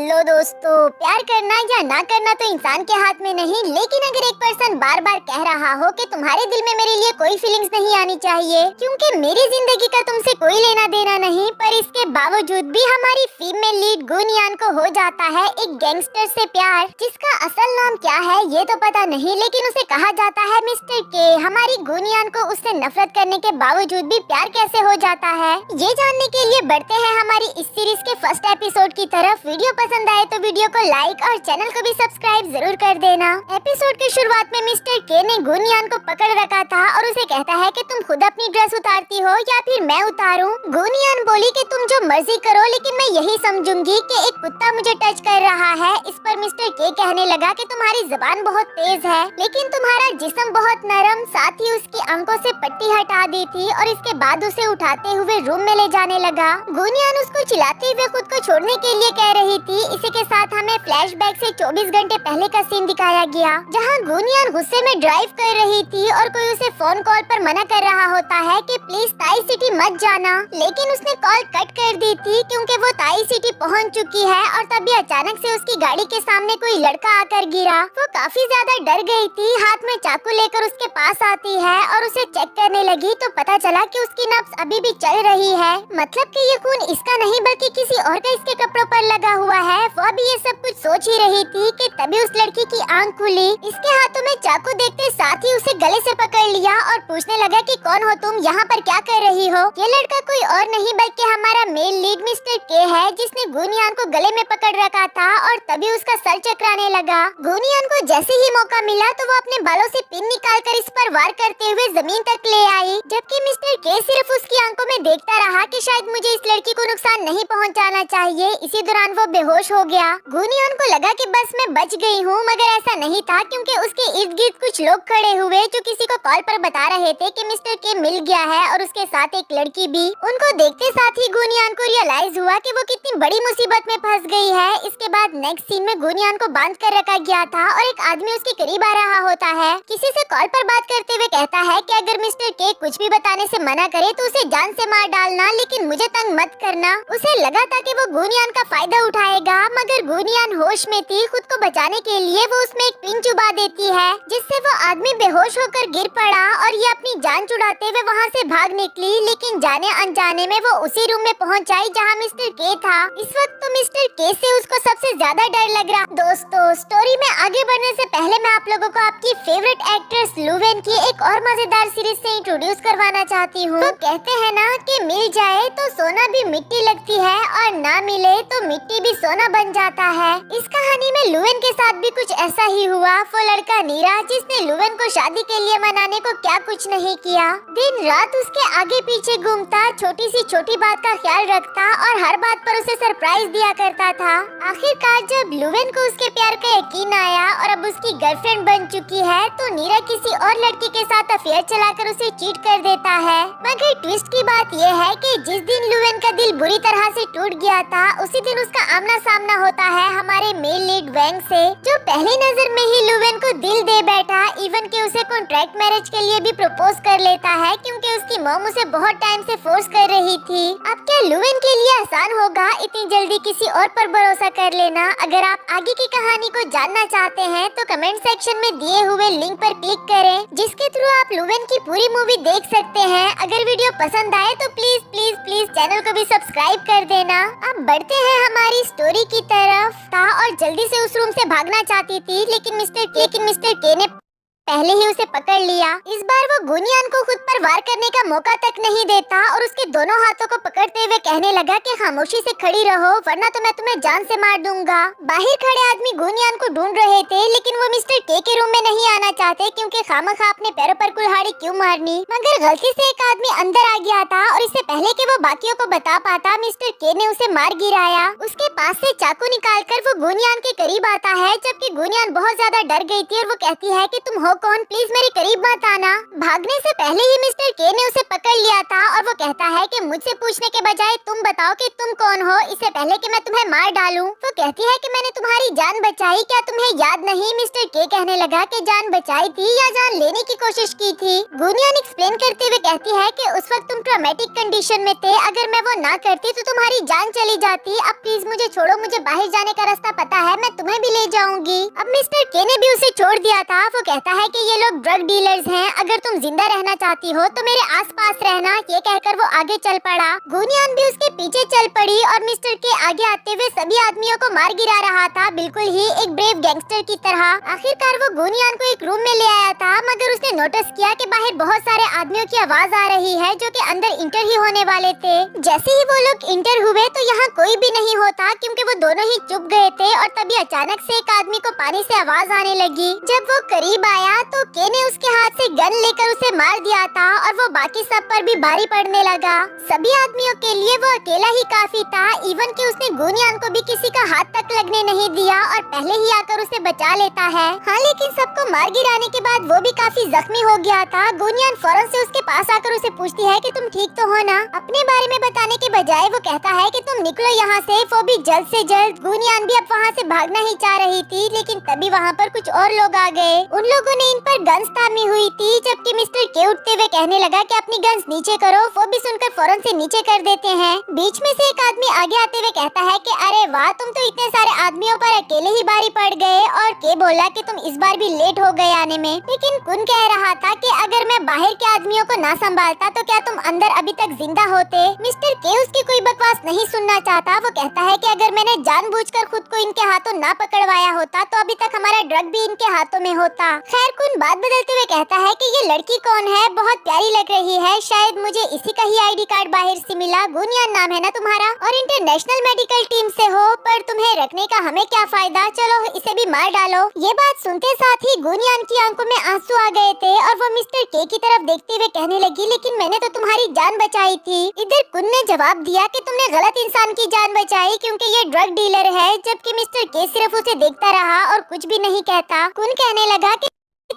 Hello दोस्तों, प्यार करना या ना करना तो इंसान के हाथ में नहीं, लेकिन अगर एक पर्सन बार बार कह रहा हो कि तुम्हारे दिल में मेरे लिए कोई फीलिंग्स नहीं आनी चाहिए क्योंकि मेरी जिंदगी का तुमसे कोई लेना देना नहीं, पर इसके बावजूद भी हमारी फीमेल लीड गुनियान को हो जाता है एक गैंगस्टर से प्यार, जिसका असल नाम क्या है ये तो पता नहीं, लेकिन उसे कहा जाता है मिस्टर के। हमारी गुनियान को उससे नफरत करने के बावजूद भी प्यार कैसे हो जाता है, ये जानने के लिए बढ़ते हैं हमारी इस सीरीज के फर्स्ट एपिसोड की तरफ। वीडियो पसंद आए तो वीडियो को लाइक और चैनल को भी सब्सक्राइब जरूर कर देना। एपिसोड की शुरुआत में मिस्टर के ने गुनियान को पकड़ रखा था और उसे कहता है कि तुम खुद अपनी ड्रेस उतारती हो या फिर मैं उतारूं। गुनियान बोली कि तुम जो मर्जी करो, लेकिन मैं यही समझूंगी कि एक कुत्ता मुझे टच कर रहा है। इस पर मिस्टर के कहने लगा कि तुम्हारी जुबान बहुत तेज है, लेकिन तुम्हारा जिस्म बहुत नरम। साथ ही उसकी आंखों से पट्टी हटा दी थी और इसके बाद उसे उठाते हुए रूम में ले जाने लगा। गुनियान उसको चिल्लाते हुए खुद को छोड़ने के लिए कह रही थी। इसी के साथ हमें फ्लैशबैक से 24 घंटे पहले का सीन दिखाया गया, जहां गुनियान गुस्से में ड्राइव कर रही थी और कोई उसे फोन कॉल पर मना कर रहा होता है कि प्लीज ताई सिटी मत जाना, लेकिन उसने कॉल कट कर दी थी क्योंकि वो ताई सिटी पहुंच चुकी है। और तभी अचानक से उसकी गाड़ी के सामने कोई लड़का आकर गिरा। वो काफी ज्यादा डर गई थी, हाथ में चाकू लेकर उसके पास आती है और उसे चेक करने लगी तो पता चला कि उसकी नब्ज अभी भी चल रही है, मतलब कि ये खून इसका नहीं बल्कि किसी और का इसके कपड़ों पर लगा हुआ है। वो अभी ये सब कुछ सोच ही रही थी कि तभी उस लड़की की आंख खुली। इसके हाथों में चाकू देखते साथ ही उसे गले से पकड़ लिया और पूछने लगा कि कौन हो तुम, यहाँ पर क्या कर रही हो। ये लड़का कोई और नहीं बल्कि हमारा मेल लीड मिस्टर के है, जिसने गुनियान को गले में पकड़ रखा था और तभी उसका सर चकराने लगा। गुनियान को जैसे ही मौका मिला तो वो अपने बालों से पिन निकालकर इस पर वार करते हुए जमीन तक ले आई, जबकि मिस्टर के सिर्फ उसकी आंखों में देखता रहा कि शायद मुझे इस लड़की को नुकसान नहीं पहुंचाना चाहिए। इसी दौरान वो बेहोश हो गया। गुनियान को लगा कि बस मैं बच गई हूँ, मगर ऐसा नहीं था क्योंकि उसके इर्द गिर्द कुछ लोग खड़े हुए जो किसी को कॉल पर बता रहे थे कि मिस्टर के मिल गया है और उसके साथ एक लड़की भी। उनको देखते साथ ही गुनियान को रियलाइज हुआ कि वो कितनी बड़ी मुसीबत में फंस गई है। इसके बाद नेक्स्ट सीन में गुनियान को बांध कर रखा गया था और एक आदमी उसके करीब आ रहा होता है। किसी से कॉल पर बात करते हुए कहता है कि अगर मिस्टर के कुछ भी बताने से मना करे तो उसे जान से मार डालना, लेकिन मुझे तंग मत करना। उसे लगा था कि वो गुनियान का फायदा उठाएगा, मगर गुनियान होश में थी। खुद को बचाने के लिए वो उसमें एक पिन चुबा देती है, जिससे वो आदमी बेहोश होकर गिर पड़ा और ये अपनी जान छुड़ाते हुए वहाँ से भाग निकली। लेकिन जाने अनजाने में वो उसी रूम में पहुँच आई जहाँ मिस्टर के था। इस वक्त तो मिस्टर के से उसको सबसे ज्यादा डर लग रहा। दोस्तों, स्टोरी में आगे बढ़ने से पहले मैं आप लोगों को आपकी फेवरेट एक्ट्रेस लुवेन की एक और मजेदार सीरीज से इंट्रोड्यूस करवाना चाहती हूँ। तो कहते हैं ना कि मिल जाए तो सोना भी मिट्टी लगती है और ना मिले तो मिट्टी भी सोना बन जाता है। इस कहानी में लुवेन के साथ भी कुछ ऐसा ही हुआ। वो लड़का नीरा, जिसने लुवेन को शादी के लिए मनाने को क्या कुछ नहीं किया, दिन रात उसके आगे पीछे घूमता, छोटी सी छोटी बात का ख्याल रखता और हर बात पर उसे सरप्राइज दिया करता था। आखिरकार जब लुवेन को उसके प्यार का यकीन आया और अब उसकी गर्लफ्रेंड बन चुकी है, तो नीरा किसी और लड़की के साथ अफेयर चलाकर उसे चीट कर देता है। मगर ट्विस्ट की बात यह है कि जिस दिन लुवेन का दिल बुरी तरह से टूट गया था, उसी दिन उसका आमना सामना होता है हमारे मेल लीड वैंग से, जो पहली नजर में ही लुवेन को दिल दे बैठा। इवन कि उसे कॉन्ट्रैक्ट मैरिज के लिए भी प्रपोज कर लेता है क्योंकि उसकी मॉम उसे बहुत टाइम से फोर्स कर रही थी। अब क्या लुवेन के लिए आसान होगा इतनी जल्दी किसी और पर भरोसा कर लेना? अगर आप आगे की कहानी को जानना चाहते हैं तो कमेंट सेक्शन में दिए हुए लिंक पर क्लिक करें, जिसके थ्रू आप लुवेन की पूरी मूवी देख सकते हैं। अगर वीडियो पसंद आए तो प्लीज प्लीज प्लीज चैनल को भी सब्सक्राइब कर देना। अब बढ़ते हैं हमारी स्टोरी की तरफ। था और जल्दी से उस रूम से भागना चाहती थी, लेकिन मिस्टर के ने पहले ही उसे पकड़ लिया। इस बार वो गुनियान को खुद पर वार करने का मौका तक नहीं देता और उसके दोनों हाथों को पकड़ते हुए कहने लगा कि खामोशी से खड़ी रहो वरना तो मैं तुम्हें जान से मार दूंगा। बाहर खड़े आदमी गुनियान को ढूंढ रहे थे, लेकिन वो मिस्टर के रूम में नहीं आना चाहते क्योंकि खामखा अपने पैरों पर कुल्हाड़ी क्यों मारनी। मगर गलती से एक आदमी अंदर आ गया था और इससे पहले कि वो बाकियों को बता पाता, मिस्टर के ने उसे मार गिराया। उसके पास से चाकू निकालकर वो गुनियान के करीब आता है, जबकि गुनियान बहुत ज्यादा डर गई थी और वो कहती है कि तुम हो कौन? प्लीज मेरे करीब मत आना। भागने से पहले ही मिस्टर के ने उसे पकड़ लिया था और वो कहता है कि मुझसे पूछने के बजाय तुम बताओ कि तुम कौन हो, इससे पहले कि मैं तुम्हें मार डालूं। वो कहती है कि मैंने तुम्हारी जान बचाई, क्या तुम्हें याद नहीं? मिस्टर के कहने लगा कि जान बचाई थी या जान लेने की कोशिश की थी। गुनियान एक्सप्लेन करते हुए कहती है कि उस वक्त तुम ट्रॉमेटिक कंडीशन में थे, अगर मैं वो ना करती तो तुम्हारी जान चली जाती। अब प्लीज मुझे छोड़ो, मुझे बाहर जाने का रास्ता पता है, मैं तुम्हें भी ले जाऊंगी। अब मिस्टर के ने भी उसे छोड़ दिया था। वो कहता है कि ये लोग ड्रग डीलर्स हैं, अगर तुम जिंदा रहना चाहती हो तो मेरे आसपास रहना। ये कहकर वो आगे चल पड़ा। गुनियान भी उसके पीछे चल पड़ी और मिस्टर के आगे आते हुए सभी आदमियों को मार गिरा रहा था, बिल्कुल ही एक ब्रेव गैंगस्टर की तरह। आखिरकार वो गुनियान को एक रूम में ले आया था, मगर उसने नोटिस किया कि बाहर बहुत सारे आदमियों की आवाज आ रही है जो कि अंदर इंटर ही होने वाले थे। जैसे ही वो लोग इंटर हुए तो यहाँ कोई भी नहीं होता, क्योंकि वो दोनों ही चुप गए थे। और तभी अचानक से एक आदमी को पानी से आवाज आने लगी। जब वो करीब आया तो के ने उसके हाथ से गन लेकर उसे मार दिया था और वो बाकी सब पर भी भारी पड़ने लगा। सभी आदमियों के लिए वो अकेला ही काफी था, इवन कि उसने गुनियान को भी किसी का हाथ तक लगने नहीं दिया और पहले ही आकर उसे बचा लेता है। हाँ, लेकिन सबको मार गिराने के बाद वो भी काफी जख्मी हो गया था। गुनियान फौरन से उसके पास आकर उसे पूछती है कि तुम ठीक तो हो ना? अपने बारे में बताने के बजाय वो कहता है कि तुम निकलो यहाँ से, वो भी जल्द से जल्द। गुनियान भी अब वहाँ से भागना ही चाह रही थी, लेकिन तभी वहाँ पर कुछ और लोग आ गए। उन लोगों ने इन पर गन्स थामी हुई थी, जबकि मिस्टर के उठते हुए कहने लगा कि अपनी गन्स नीचे करो। वो भी सुनकर फौरन से नीचे कर देते हैं। बीच में से एक आदमी आगे आते हुए कहता है कि अरे वाह, तुम तो इतने सारे आदमियों पर अकेले ही भारी पड़ गए। और के बोला कि तुम इस बार भी लेट हो गए आने में। लेकिन कुन कह रहा था कि अगर मैं बाहर के आदमियों को ना संभालता तो क्या तुम अंदर अभी तक जिंदा होते। मिस्टर के उसकी कोई बकवास नहीं सुनना चाहता। वो कहता है कि अगर मैंने जानबूझकर खुद को इनके हाथों ना पकड़वाया होता तो अभी तक हमारा ड्रग भी इनके हाथों में होता। खैर, कुन बात बदलते हुए कहता है कि ये लड़की कौन है? बहुत प्यारी लग रही है, शायद मुझे इसी का ही आईडी कार्ड बाहर से मिला। गुनियान नाम है ना तुम्हारा, और इंटरनेशनल मेडिकल टीम से हो, पर तुम्हें रखने का हमें क्या फायदा, चलो इसे भी मार डालो। ये बात सुनते साथ ही गुनियान की आंखों में आंसू आ गए थे और वो मिस्टर के की तरफ देखते हुए कहने लगी, लेकिन मैंने तो तुम्हारी जान बचाई थी। इधर कुन ने जवाब दिया कि तुमने गलत इंसान की जान बचाई, क्योंकि ये ड्रग डीलर है। जबकि मिस्टर के सिर्फ उसे देखता रहा और कुछ भी नहीं कहता। कुन कहने लगा कि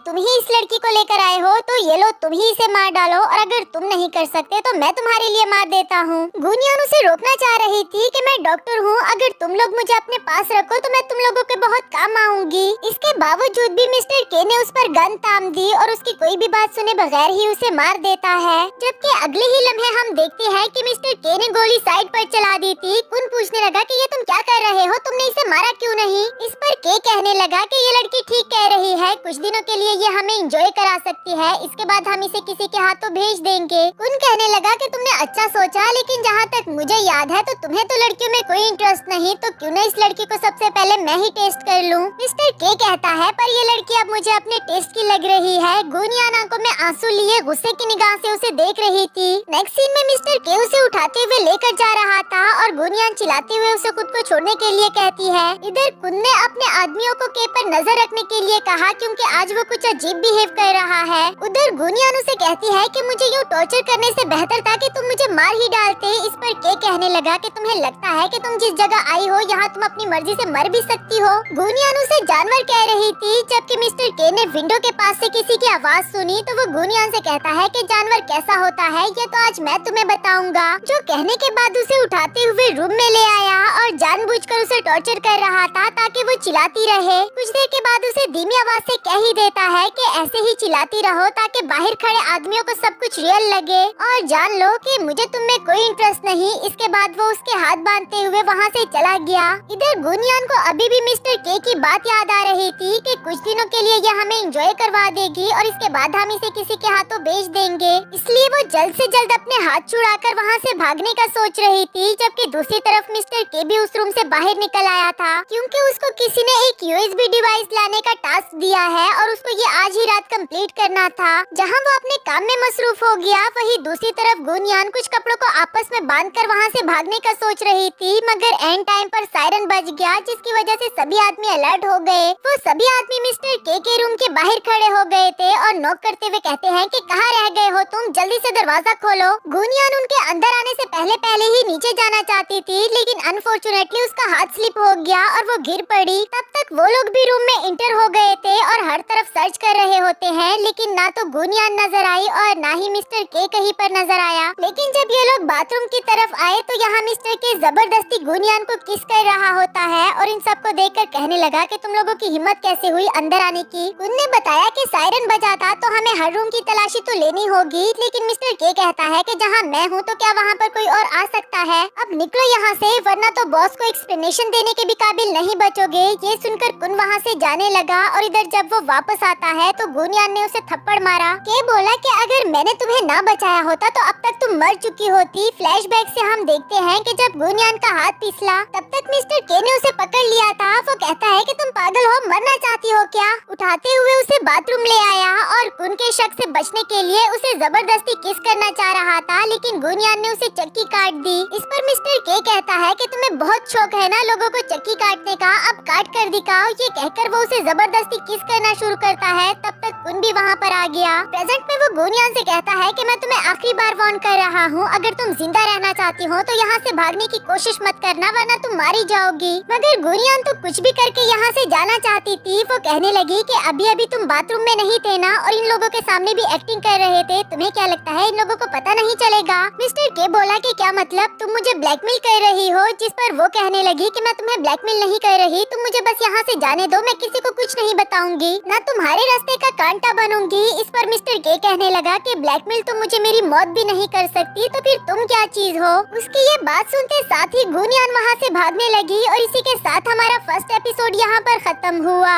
तुम ही इस लड़की को लेकर आए हो, तो ये लो तुम ही इसे मार डालो, और अगर तुम नहीं कर सकते तो मैं तुम्हारे लिए मार देता हूँ। गुनियान उसे रोकना चाह रही थी कि मैं डॉक्टर हूँ, अगर तुम लोग मुझे अपने पास रखो तो मैं तुम लोगों के बहुत काम आऊंगी। इसके बावजूद भी मिस्टर के ने उस पर गन ताम दी और उसकी कोई भी बात सुने बगैर ही उसे मार देता है। जबकि अगले ही लम्हे हम देखते हैं कि मिस्टर के ने गोली साइड पर चला दी थी। कुन पूछने लगा कि ये तुम क्या कर रहे हो, तुमने इसे मारा क्यों नहीं? इस पर के कहने लगा कि ये लड़की ठीक कह रही है, कुछ दिनों के लिए ये हमें एंजॉय करा सकती है, इसके बाद हम इसे किसी के हाथों भेज देंगे। कुन कहने लगा कि तुमने अच्छा सोचा, लेकिन जहाँ तक मुझे याद है तो तुम्हें तो लड़कियों में कोई इंटरेस्ट नहीं, तो क्यों न इस लड़की को सबसे पहले मैं ही टेस्ट कर लूं। मिस्टर के कहता है पर ये लड़की अब मुझे अपने टेस्ट की लग रही है। गुनियान आंखों में आंसू लिए गुस्से की निगाह से उसे देख रही थी। नेक्स्ट सीन में मिस्टर के उसे उठाते हुए लेकर जा रहा था और गुनियान चिल्लाते हुए उसे खुद को छोड़ने के लिए कहती है। इधर कुन ने अपने आदमियों को के पर नजर रखने के लिए कहा, क्योंकि आज वो कुछ अजीब बिहेव कर रहा है। उधर गुनियान उसे कहती है कि मुझे यूँ टॉर्चर करने से बेहतर था कि तुम मुझे मार ही डालते। इस पर के कहने लगा कि तुम्हें लगता है कि तुम जिस जगह आई हो यहाँ तुम अपनी मर्जी से मर भी सकती हो। गुनियान उसे जानवर कह रही थी, जबकि मिस्टर के ने विंडो के पास से किसी की आवाज सुनी तो वो गुनियान से कहता है कि जानवर कैसा होता है ये तो आज मैं तुम्हें बताऊंगा। जो कहने के बाद उसे उठाते हुए रूम में ले आया और जानबूझकर उसे टॉर्चर कर रहा था ताकि वो चिल्लाती रहे। कुछ देर के बाद उसे धीमी आवाज से कह ही देता है कि ऐसे ही चिल्लाती रहो ताकि बाहर खड़े आदमियों को सब कुछ रियल लगे और जान लो कि मुझे तुम में कोई इंटरेस्ट नहीं। इसके बाद वो उसके हाथ बांधते हुए वहाँ से चला गया। इधर गुनियान को अभी भी मिस्टर के की बात याद आ रही थी कि कुछ दिनों के लिए ये हमें एंजॉय करवा देगी और इसके बाद हम इसे किसी के हाथों बेच देंगे। इसलिए वो जल्द से जल्द अपने हाथ छुड़ाकर वहाँ से भागने का सोच रही थी, जबकि दूसरी तरफ मिस्टर के भी उस रूम से बाहर निकल आया था, क्योंकि उसको किसी ने एक यूएसबी डिवाइस लाने का टास्क दिया है और उसको ये आज ही रात कंप्लीट करना था। जहां वो अपने काम में मसरूफ हो गया, वहीं दूसरी तरफ गुनियान कुछ कपड़ों को आपस में बांधकर वहां से भागने का सोच रही थी, मगर एंड टाइम पर सायरन बज गया, जिसकी वजह से सभी आदमी अलर्ट हो गए। वो सभी आदमी मिस्टर के रूम के बाहर खड़े हो गए थे और नॉक करते हुए कहते हैं कि कहाँ रह गए हो तुम, जल्दी से दरवाजा खोलो। गुनियान उनके अंदर आने से पहले ही नीचे जाना चाहती थी, लेकिन अनफॉर्चुनेटली उसका हाथ स्लिप हो गया और वो गिर पड़ी। तब तक वो लोग भी रूम में इंटर हो गए थे और हर तरफ सर्च सर्च कर रहे होते हैं, लेकिन ना तो गुनियान नजर आई और ना ही मिस्टर के कहीं पर नजर आया। लेकिन जब ये लोग बाथरूम की तरफ आए तो यहाँ मिस्टर के जबरदस्ती गुनियान को किस कर रहा होता है और इन सबको देखकर कहने लगा कि तुम लोगों की हिम्मत कैसे हुई अंदर आने की। उनने बताया कि सायरन बजा था तो हमें हर रूम की तलाशी तो लेनी होगी, लेकिन मिस्टर के कहता है कि जहाँ मैं हूँ तो क्या वहाँ पर कोई और आ सकता है। अब निकलो यहाँ से, वरना तो बॉस को एक्सप्लेनेशन देने के भी काबिल नहीं बचोगे। ये सुनकर कुन वहाँ से जाने लगा और इधर जब वो वापस आता है तो गुनियान ने उसे थप्पड़ मारा। के बोला कि अगर मैंने तुम्हें ना बचाया होता तो अब तक तुम मर चुकी होती। फ्लैशबैक से हम देखते हैं कि जब गुनियान का हाथ फिसला तब तक मिस्टर के ने उसे पकड़ लिया था। वो कहता है कि तुम पागल हो, मरना चाहती हो क्या। उठाते हुए उसे बाथरूम ले आया और कुन के शक से बचने के लिए उसे जबरदस्ती किस करना चाह रहा था, लेकिन गुनियान ने उसे चक्की काट दी। इस पर मिस्टर के कहता है कि तुम्हें बहुत शौक है ना लोगों को चक्की काटने का, अब काट कर दिखाओ। ये कहकर वो उसे जबरदस्ती किस करना शुरू करता है। तब तक कुन भी वहाँ पर आ गया। प्रेजेंट में वो गुनियान से कहता है कि मैं तुम्हें आखिरी बार वार्न कर रहा हूँ, अगर तुम जिंदा रहना चाहती हो तो यहाँ से भागने की कोशिश मत करना, वरना तुम मारी जाओगी। मगर गुनियान तो कुछ भी करके यहाँ से जाना चाहती थी। वो कहने लगी कि अभी अभी तुम बाथरूम में नहीं थे ना और इन लोगों के सामने भी एक्टिंग कर रहे थे, तुम्हें क्या लगता है इन लोगों को पता नहीं चलेगा। मिस्टर के बोला कि क्या मतलब, तुम मुझे ब्लैकमेल कर रही हो। जिस पर वो कहने लगी कि मैं तुम्हें ब्लैकमेल नहीं कर रही, तुम मुझे बस यहाँ से जाने दो, मैं किसी को कुछ नहीं बताऊंगी, ना तुम्हारे रास्ते का कांटा बनूंगी। इस पर मिस्टर के कहने लगा कि ब्लैकमेल तो मुझे मेरी मौत भी नहीं कर सकती, तो फिर तुम क्या चीज हो। उसकी ये बात सुनते साथ ही गुनियान वहाँ से भागने लगी और इसी के साथ हमारा फर्स्ट एपिसोड यहाँ पर खत्म हुआ।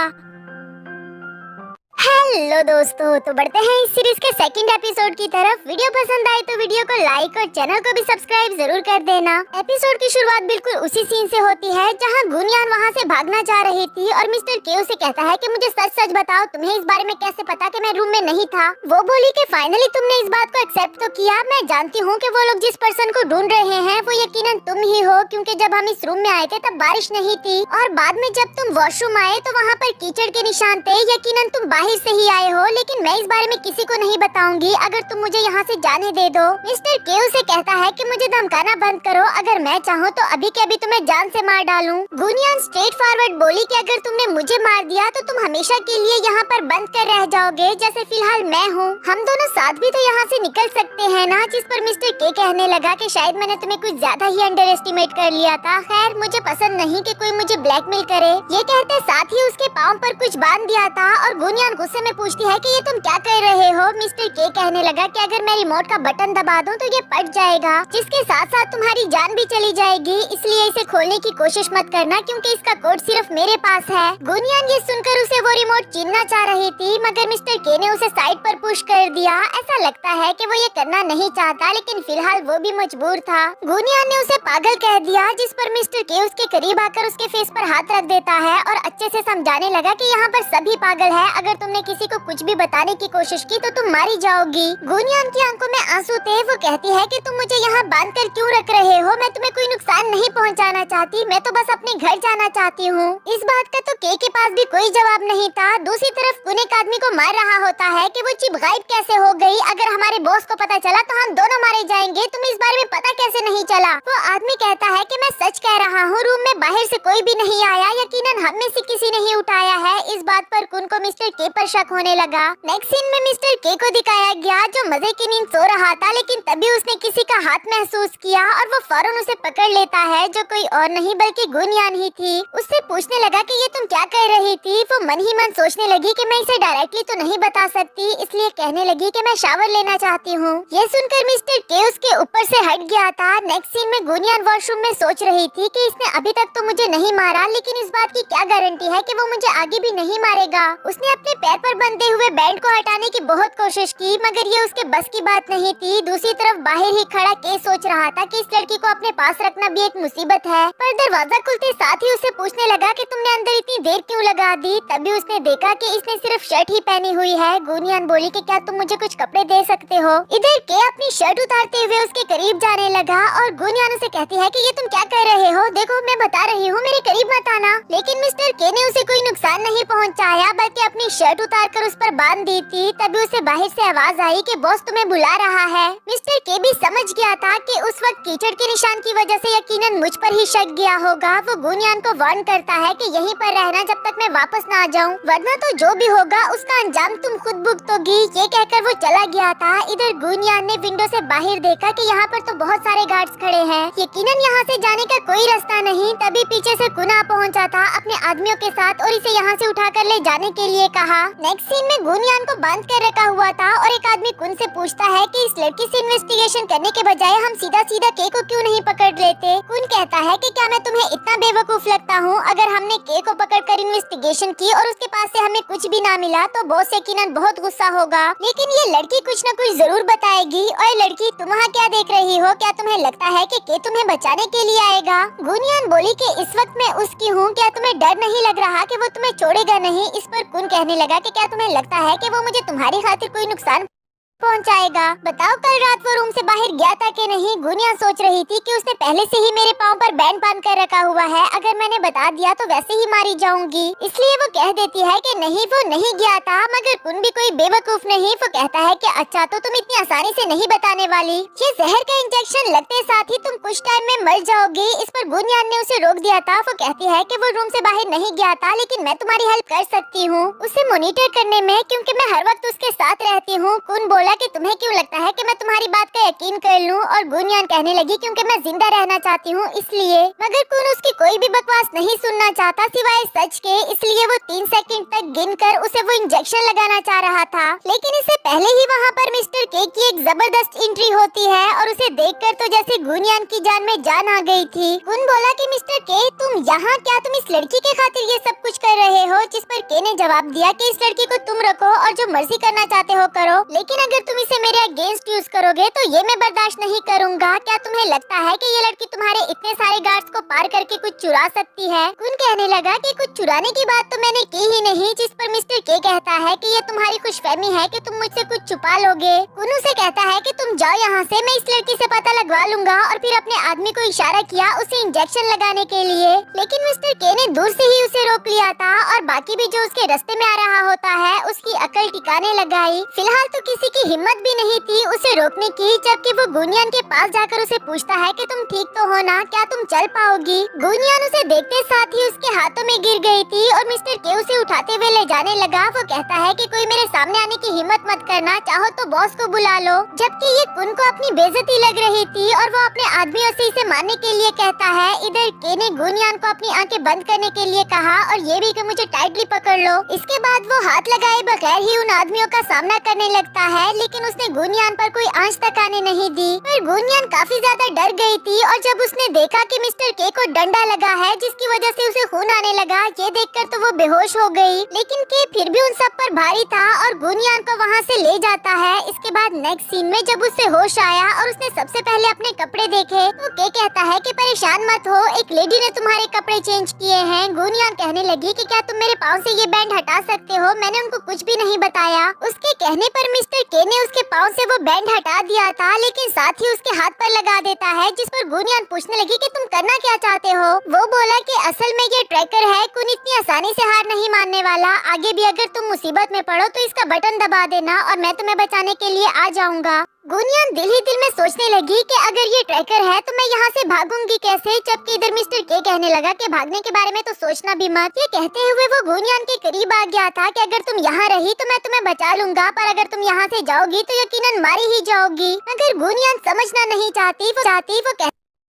हेलो दोस्तों, तो बढ़ते हैं इस सीरीज के सेकंड एपिसोड की तरफ। वीडियो पसंद आए तो वीडियो को लाइक और चैनल को भी सब्सक्राइब जरूर कर देना। एपिसोड की शुरुआत बिल्कुल उसी सीन से होती है जहां गुनियान वहां से भागना चाह रही थी और मिस्टर के उसे कहता है कि मुझे सच सच बताओ, तुम्हें इस बारे में कैसे पता कि मैं रूम में नहीं था। वो बोली कि फाइनली तुमने इस बात को एक्सेप्ट तो किया। मैं जानती हूँ कि वो लोग जिस पर्सन को ढूंढ रहे हैं वो यकीनन तुम ही हो, क्योंकि जब हम इस रूम में आए थे तब बारिश नहीं थी और बाद में जब तुम वॉशरूम आए तो वहाँ पर कीचड़ के निशान थे। यकीनन तुम बाहर से ही आए हो, लेकिन मैं इस बारे में किसी को नहीं बताऊंगी अगर तुम मुझे यहाँ से जाने दे दो। मिस्टर के उसे कहता है कि मुझे धमकाना बंद करो, अगर मैं चाहूँ तो अभी के अभी तुम्हें जान से मार डालूं। गुनियान स्ट्रेट फॉरवर्ड बोली कि अगर तुमने मुझे मार दिया तो तुम हमेशा के लिए यहाँ पर बंद कर रह जाओगे, जैसे फिलहाल मैं हूँ। हम दोनों साथ भी तो यहाँ से निकल सकते हैं ना। जिस पर मिस्टर के कहने लगा कि शायद मैंने तुम्हें कुछ ज्यादा ही अंडर एस्टिमेट कर लिया था। खैर, मुझे पसंद नहीं कि कोई मुझे ब्लैकमेल करे। ये कहते साथ ही उसके पाँव पर कुछ बांध दिया था और गुनियान गुस्से में पूछती है कि ये तुम क्या कर रहे हो। मिस्टर के कहने लगा कि अगर मैं रिमोट का बटन दबा दूं तो ये फट जाएगा, जिसके साथ साथ तुम्हारी जान भी चली जाएगी, इसलिए इसे खोलने की कोशिश मत करना क्योंकि इसका कोड सिर्फ मेरे पास है। गुनियान ये सुनकर उसे वो रिमोट छीनना चाह रही थी, मगर मिस्टर के ने उसे साइड पर पुश कर दिया। ऐसा लगता है कि वो ये करना नहीं चाहता, लेकिन फिलहाल वो भी मजबूर था। गुनियान ने उसे पागल कह दिया, जिस पर मिस्टर के उसके करीब आकर उसके फेस पर हाथ रख देता है और अच्छे से समझाने लगा कि यहाँ पर सभी पागल है, अगर तुमने किसी को कुछ भी बताने की कोशिश की तो तुम मारी जाओगी। गुनियान की आंखों में आंसू थे। वो कहती है कि तुम मुझे यहाँ बांध कर क्यों रख रहे हो, मैं तुम्हें कोई नुकसान नहीं पहुँचाना चाहती, मैं तो बस अपने घर जाना चाहती हूँ। इस बात का तो के पास भी कोई जवाब नहीं था। दूसरी तरफ कुन एक आदमी को मार रहा होता है कि वो चिप गायब कैसे हो गई, अगर हमारे बॉस को पता चला तो हम दोनों मारे जाएंगे, तुम्हें इस बारे में पता कैसे नहीं चला। वो आदमी कहता है कि मैं सच कह रहा हूँ, रूम में बाहर से कोई भी नहीं आया, यकीनन हम में से किसी ने ही उठाया है। इस बात पर कुन को मिस्टर के पर शक होने लगा। नेक्स्ट सीन में मिस्टर के को दिखाया गया जो मजे की नींद सो रहा था, लेकिन तभी उसने किसी का हाथ महसूस किया और वो फौरन उसे पकड़ लेता है, जो कोई और नहीं बल्कि गुनियान ही थी। उससे पूछने लगा कि ये तुम क्या कर रही थी। वो मन ही मन सोचने लगी कि मैं इसे डायरेक्टली तो नहीं बता सकती, इसलिए कहने लगी कि मैं शावर लेना चाहती हूँ। ये सुनकर मिस्टर के उसके ऊपर से हट गया था। नेक्स्ट सीन में गुनियान वॉशरूम में सोच रही थी कि इसने अभी तक तो मुझे नहीं मारा, लेकिन इस बात की क्या गारंटी है कि वो मुझे आगे भी नहीं मारेगा। उसने अपने पैर पर बंधे हुए बैंड को हटाने की बहुत कोशिश की, मगर ये उसके बस की बात नहीं थी। दूसरी तरफ बाहर ही खड़ा के सोच रहा था कि इस लड़की को अपने पास रखना भी एक मुसीबत है। पर दरवाजा खुलते साथ ही उसे पूछने लगा कि तुमने अंदर इतनी देर क्यों लगा दी। तभी उसने देखा कि इसने सिर्फ शर्ट ही पहनी हुई है। गुनियान बोली कि क्या तुम मुझे कुछ कपड़े दे सकते हो। इधर के अपनी शर्ट उतारते हुए उसके करीब जाने लगा और गुनियान उसे कहती है कि ये तुम क्या कर रहे हो, देखो मैं बता रही हूँ, मेरे करीब मत आना। लेकिन मिस्टर के ने उसे कोई नुकसान नहीं पहुँचाया, बल्कि अपनी शर्ट शर्ट उतार कर उस पर बांध दी थी, तभी उसे बाहर से आवाज आई कि बॉस तुम्हें बुला रहा है। मिस्टर के भी समझ गया था कि उस वक्त कीचड़ के निशान की वजह से यकीनन मुझ पर ही शक गया होगा। वो गुनियान को वार्न करता है कि यहीं पर रहना जब तक मैं वापस ना आ जाऊं, वरना तो जो भी होगा उसका अंजाम तुम खुद भुगतोगी। ये कहकर वो चला गया था। इधर गुनियान ने विंडो से बाहर देखा कि यहाँ पर तो बहुत सारे गार्ड्स खड़े हैं, यकीनन यहाँ से जाने का कोई रास्ता नहीं। तभी पीछे से कुना पहुँचा था अपने आदमियों के साथ और इसे यहाँ से उठाकर ले जाने के लिए कहा। नेक्स्ट सीन में गुनियान को बांध कर रखा हुआ था और एक आदमी कुन से पूछता है कि इस लड़की से इन्वेस्टिगेशन करने के बजाय हम सीधा सीधा के को क्यों नहीं पकड़ लेते। कुन कहता है कि क्या मैं तुम्हें इतना बेवकूफ लगता हूँ? अगर हमने के को पकड़कर इन्वेस्टिगेशन की और उसके पास से हमें कुछ भी ना मिला तो बॉस यकीनन बहुत गुस्सा होगा, लेकिन ये लड़की कुछ न कुछ जरूर बताएगी। और लड़की, तुम वहाँ क्या देख रही हो? क्या तुम्हें लगता है कि के तुम्हें बचाने के लिए आएगा? गुनियान बोली कि इस वक्त मैं उसकी हूँ, क्या तुम्हें डर नहीं लग रहा कि वो तुम्हें छोड़ेगा नहीं? इस पर कुन कहने लगा कि क्या तुम्हें लगता है कि वो मुझे तुम्हारी खातिर कोई नुकसान पहुंचाएगा? बताओ कल रात वो रूम से बाहर गया था कि नहीं? गुनियान सोच रही थी कि उसने पहले से ही मेरे पाँव पर बैंड बांध कर रखा हुआ है, अगर मैंने बता दिया तो वैसे ही मारी जाऊंगी, इसलिए वो कह देती है कि नहीं वो नहीं गया था। मगर कुन भी कोई बेवकूफ नहीं, वो कहता है कि अच्छा तो तुम इतनी आसानी से नहीं बताने वाली, ये जहर का इंजेक्शन लगते साथ ही तुम कुछ टाइम में मर जाओगी। इस पर गुनियान ने उसे रोक दिया था। वो कहती है कि वो रूम से बाहर नहीं गया था, लेकिन मैं तुम्हारी हेल्प कर सकती हूँ उसे मॉनिटर करने में, क्योंकि मैं हर वक्त उसके साथ रहती हूँ। कुन बोला कि तुम्हें क्यों लगता है कि मैं तुम्हारी बात का यकीन कर लूं? और गुनियान कहने लगी क्योंकि मैं जिंदा रहना चाहती हूँ इसलिए। मगर कुन उसकी कोई भी बकवास नहीं सुनना चाहता सिवाय सच के, इसलिए वो 3 सेकंड तक गिनकर उसे वो इंजेक्शन लगाना चाह रहा था। लेकिन इससे पहले ही वहाँ पर मिस्टर के की एक जबरदस्त एंट्री होती है और उसे देखकर तो जैसे गुनियान की जान में जान आ गई थी। कुन बोला कि मिस्टर के, तुम यहाँ क्या तुम इस लड़की के खातिर ये सब कुछ कर रहे हो? जिस पर के ने जवाब दिया कि इस लड़की को तुम रखो और जो मर्जी करना चाहते हो करो, लेकिन अगर तुम इसे मेरे अगेंस्ट यूज करोगे तो ये मैं बर्दाश्त नहीं करूंगा। क्या तुम्हें लगता है कि ये लड़की तुम्हारे इतने सारे गार्ड्स को पार करके कुछ चुरा सकती है? कुन कहने लगा कि कुछ चुराने की बात तो मैंने की ही नहीं। जिस पर मिस्टर के कहता है कि ये तुम्हारी खुशफहमी है कि तुम मुझसे कुछ छुपा लोगे। कुन उसे कहता है कि तुम जाओ यहाँ से, मैं इस लड़की से पता लगवा लूंगा, और फिर अपने आदमी को इशारा किया उसे इंजेक्शन लगाने के लिए। लेकिन मिस्टर के ने दूर से ही उसे रोक लिया था और बाकी भी जो उसके रास्ते में आ रहा होता है उसकी अकल ठिकाने लगाई। फिलहाल तो किसी की हिम्मत भी नहीं थी उसे रोकने की, जबकि वो गुनियान के पास जाकर उसे पूछता है कि तुम ठीक तो हो ना? क्या तुम चल पाओगी? गुनियान उसे देखते साथ ही उसके हाथों में गिर गई थी और मिस्टर के उसे उठाते हुए ले जाने लगा। वो कहता है कि कोई मेरे सामने आने की हिम्मत मत करना, चाहो तो बॉस को बुला लो। जबकि ये कुन को अपनी बेइज्जती लग रही थी और वो अपने आदमियों से इसे मारने के लिए कहता है। इधर के ने गुनियान को अपनी आंखें बंद करने के लिए कहा और ये भी कि मुझे टाइटली पकड़ लो। इसके बाद वो हाथ लगाए बगैर ही उन आदमियों का सामना करने लगता है, लेकिन उसने गुनियान पर कोई आंच तक आने नहीं दी। पर गुनियान काफी ज्यादा डर गई थी और जब उसने देखा कि मिस्टर के को डंडा लगा है जिसकी वजह से उसे खून आने लगा, ये देखकर तो वो बेहोश हो गई। लेकिन के फिर भी उन सब पर भारी था और गुनियान को वहाँ से ले जाता है। इसके बाद नेक्स्ट सीन में जब उसे होश आया और उसने सबसे पहले अपने कपड़े देखे तो के कहता है कि परेशान मत हो, एक लेडी ने तुम्हारे कपड़े चेंज किए हैं। गुनियान कहने लगी कि क्या तुम मेरे पाँव से ये बैंड हटा सकते हो? मैंने उनको कुछ भी नहीं बताया। उसके कहने पर मिस्टर के ने उसके पाँव से वो बैंड हटा दिया था, लेकिन साथ ही उसके हाथ पर लगा देता है, जिस पर गुनियान पूछने लगी कि तुम करना क्या चाहते हो? वो बोला कि असल में ये ट्रैकर है, कुन इतनी आसानी से हार नहीं मानने वाला। आगे भी अगर तुम मुसीबत में पड़ो तो इसका बटन दबा देना और मैं तुम्हें बचाने के लिए आ जाऊंगा। गुनियान दिल ही दिल में सोचने लगी कि अगर ये ट्रैकर है तो मैं यहाँ से भागूंगी कैसे? जबकि इधर मिस्टर के कहने लगा कि भागने के बारे में तो सोचना भी मत। ये कहते हुए वो गुनियान के करीब आ गया था कि अगर तुम यहाँ रही तो मैं तुम्हें बचा लूंगा, पर अगर तुम यहाँ से जाओगी तो यकीनन मारी ही जाओगी। मगर गुनियान समझना नहीं चाहती। वो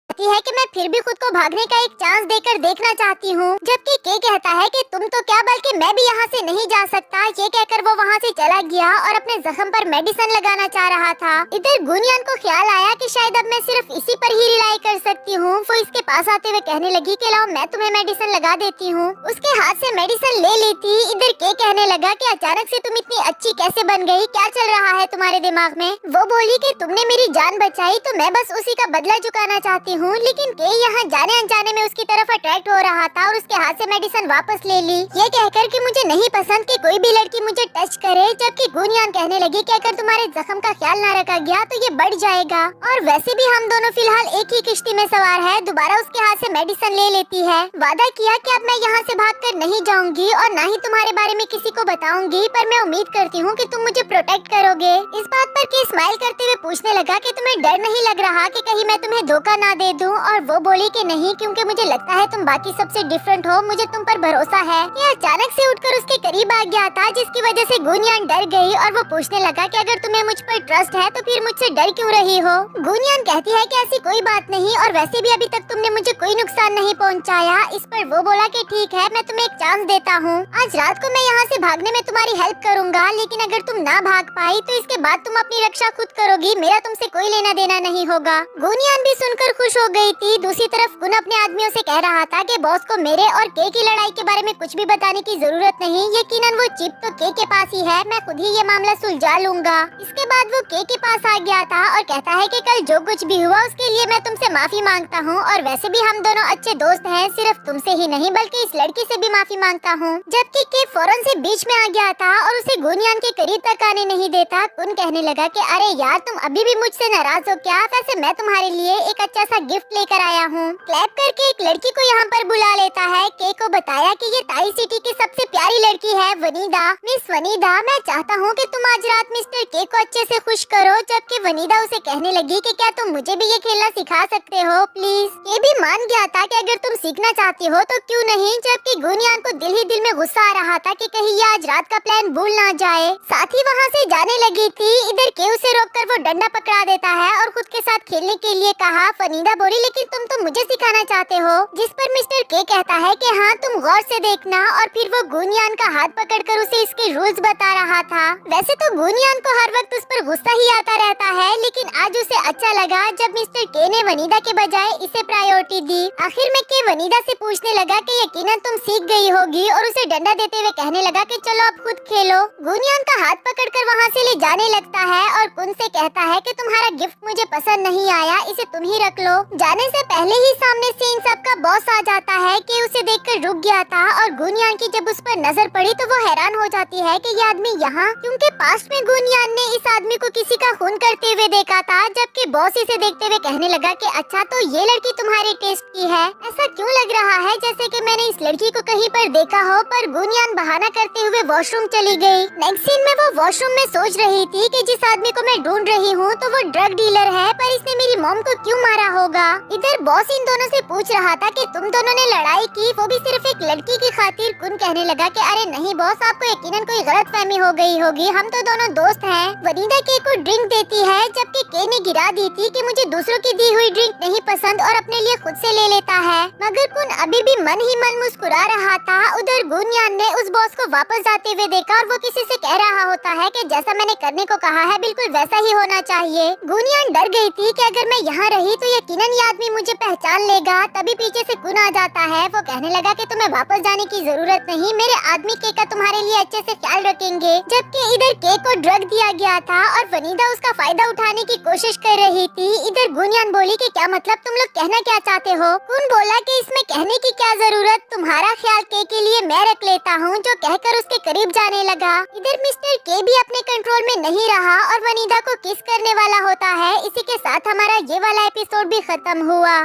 कहती है कि मैं फिर भी खुद को भागने का एक चांस देकर देखना चाहती हूँ। जबकि के कहता है कि तुम तो क्या बल्कि मैं भी यहाँ से नहीं जा सकता। ये कहकर वो वहाँ से चला गया और अपने जख्म पर मेडिसिन लगाना चाह रहा था। इधर गुनियान को ख्याल आया कि शायद अब मैं सिर्फ इसी पर ही रिलाई कर सकती हूँ। वो इसके पास आते हुए कहने लगी कि लाओ मैं तुम्हें मेडिसिन लगा देती हूँ। उसके हाथ से मेडिसिन ले ली थी। इधर के कहने लगा कि अचानक से तुम इतनी अच्छी कैसे बन गई? क्या चल रहा है तुम्हारे दिमाग में? वो बोली कि तुमने मेरी जान बचाई तो मैं बस उसी का बदला चुकाना चाहती हूँ। हूँ, लेकिन के यहाँ जाने अनजाने में उसकी तरफ अट्रैक्ट हो रहा था और उसके हाथ से मेडिसिन वापस ले ली, ये कहकर कि मुझे नहीं पसंद कि कोई भी लड़की मुझे टच करे। जबकि गुनयान कहने लगी कि अगर तुम्हारे जख्म का ख्याल न रखा गया तो ये बढ़ जाएगा, और वैसे भी हम दोनों फिलहाल एक ही किश्ती में सवार है। दोबारा उसके हाथ से मेडिसिन ले लेती है। वादा किया कि अब मैं यहाँ से भागकर नहीं जाऊंगी और न ही तुम्हारे बारे में किसी को बताऊंगी, पर मैं उम्मीद करती हूँ कि तुम मुझे प्रोटेक्ट करोगे। इस बात पर के स्माइल करते हुए पूछने लगा कि तुम्हें डर नहीं लग रहा कि कहीं मैं तुम्हें धोखा ना दे दूं? और वो बोली कि नहीं, क्योंकि मुझे लगता है तुम बाकी सबसे डिफरेंट हो, मुझे तुम पर भरोसा है। ये अचानक से उठकर उसके करीब आ गया था, जिसकी वजह से गुनयान डर गई और वो पूछने लगा कि अगर तुम्हें मुझ पर ट्रस्ट है तो फिर मुझसे डर क्यों रही हो? गुनयान कहती है कि ऐसी कोई बात नहीं, और वैसे भी अभी तक तुमने मुझे कोई नुकसान नहीं पहुंचाया। इस पर वो बोला कि ठीक है, मैं तुम्हें एक चांस देता हूँ। आज रात को मैं यहाँ से भागने में तुम्हारी हेल्प करूँगा, लेकिन अगर तुम ना भाग पाई तो इसके बाद तुम अपनी रक्षा खुद करोगी, मेरा तुमसे कोई लेना देना नहीं होगा। गुनयान भी सुनकर खुश हो गई थी। दूसरी तरफ गुन अपने आदमियों से कह रहा था कि बॉस को मेरे और के की लड़ाई के बारे में कुछ भी बताने की जरूरत नहीं, यकीनन वो चिप तो के पास ही है, मैं खुद ही ये मामला सुलझा लूंगा। इसके बाद वो के पास आ गया था और कहता है कि कल जो कुछ भी हुआ उसके लिए मैं तुमसे माफी मांगता हूँ, और वैसे भी हम दोनों अच्छे दोस्त हैं, सिर्फ तुमसे ही नहीं बल्कि इस लड़की से भी माफी मांगता हूँ। जबकि के फौरन से बीच में आ गया था और उसे गुनयान के करीब तक आने नहीं देता। गुन कहने लगा कि अरे यार, तुम अभी भी मुझसे नाराज हो क्या? वैसे मैं तुम्हारे लिए एक अच्छा सा गिफ्ट लेकर आया हूँ। क्लैप करके एक लड़की को यहाँ पर बुला लेता है। के को बताया कि ये ताई सिटी की सबसे प्यारी लड़की है, वनीदा। मिस वनीदा, मैं चाहता हूँ कि तुम आज रात मिस्टर के को अच्छे से खुश करो। जबकि वनीदा उसे कहने लगी कि क्या तुम मुझे भी ये खेलना सिखा सकते हो प्लीज? ये भी मान गया था कि अगर तुम सीखना चाहती हो तो क्यों नहीं। जबकि गुनयान को दिल ही दिल में गुस्सा आ रहा था कि कहीं ये आज रात का प्लान भूल ना जाए। साथ ही वहाँ से जाने लगी थी। इधर के उसे रोककर वो डंडा पकड़ा देता है और खुद के साथ खेलने के लिए कहा। वनीदा बोली, लेकिन तुम तो मुझे सिखाना चाहते हो। जिस पर मिस्टर के कहता है कि हाँ, तुम गौर से देखना, और फिर वो गुनयान का हाथ पकड़कर उसे इसके रूल्स बता रहा था। वैसे तो गुनयान को हर वक्त उस पर गुस्सा ही आता रहता है, लेकिन आज उसे अच्छा लगा जब मिस्टर के ने वनीदा के बजाय इसे प्रायोरिटी दी। आखिर में के वनीदा से पूछने लगा कि यकीनन तुम सीख गई होगी, और उसे डंडा देते हुए कहने लगा कि चलो अब खुद खेलो। गुनयान का हाथ पकड़कर वहाँ से ले जाने लगता है और कुन से कहता है कि तुम्हारा गिफ्ट मुझे पसंद नहीं आया, इसे तुम ही रख लो। जाने से पहले ही सामने से इन सब का बॉस आ जाता है कि उसे देखकर रुक गया था, और गुनयान की जब उस पर नजर पड़ी तो वो हैरान हो जाती है कि ये आदमी यहाँ, क्योंकि पास्ट में गुनयान ने इस आदमी को किसी का खून करते हुए देखा था। जबकि बॉस इसे देखते हुए कहने लगा कि अच्छा, तो ये लड़की तुम्हारे टेस्ट की है। ऐसा क्यों लग रहा है जैसे कि मैंने इस लड़की को कहीं पर देखा हो? पर गुनयान बहाना करते हुए वॉशरूम चली गई। नेक्स्ट सीन में वो वॉशरूम में सोच रही थी कि जिस आदमी को मैं ढूंढ रही हूँ तो वो ड्रग डीलर है, पर इसने मेरी मॉम को क्यों मारा होगा? इधर बॉस इन दोनों से पूछ रहा था कि तुम दोनों ने लड़ाई की, वो भी सिर्फ एक लड़की की खातिर। कुन कहने लगा कि अरे नहीं बॉस, आपको यकीनन कोई गलतफहमी हो गई होगी, हम तो दोनों दोस्त हैं। वनीदा के को ड्रिंक देती है, जबकि के ने गिरा दी थी कि मुझे दूसरों की दी हुई ड्रिंक नहीं पसंद और अपने लिए खुद से ले लेता है। मगर कुन अभी भी मन ही मन मुस्कुरा रहा था। उधर गुनयान ने उस बॉस को वापस आते हुए देखा और वो किसी से कह रहा होता है कि जैसा मैंने करने को कहा है बिल्कुल वैसा ही होना चाहिए। गुनयान डर गई थी कि अगर मैं यहाँ रही तो यकीनन ये आदमी मुझे पहचान लेगा। तभी पीछे से कुन आ जाता है। वो कहने लगा कि तुम्हें वापस जाने की जरूरत नहीं, मेरे आदमी के का तुम्हारे लिए अच्छे से ख्याल रखेंगे। जबकि इधर के को ड्रग दिया गया था और वनीदा उसका फायदा उठाने की कोशिश कर रही थी। इधर गुनयान बोली कि क्या मतलब, तुम लोग कहना क्या चाहते हो? कुन बोला कि इसमें कहने की क्या जरूरत, तुम्हारा ख्याल के लिए मैं रख लेता हूँ, जो कहकर उसके करीब जाने लगा। इधर मिस्टर के भी अपने कंट्रोल में नहीं रहा और वनीदा को किस करने वाला होता है। इसी के साथ हमारा ये वाला एपिसोड भी खत्म हुआ।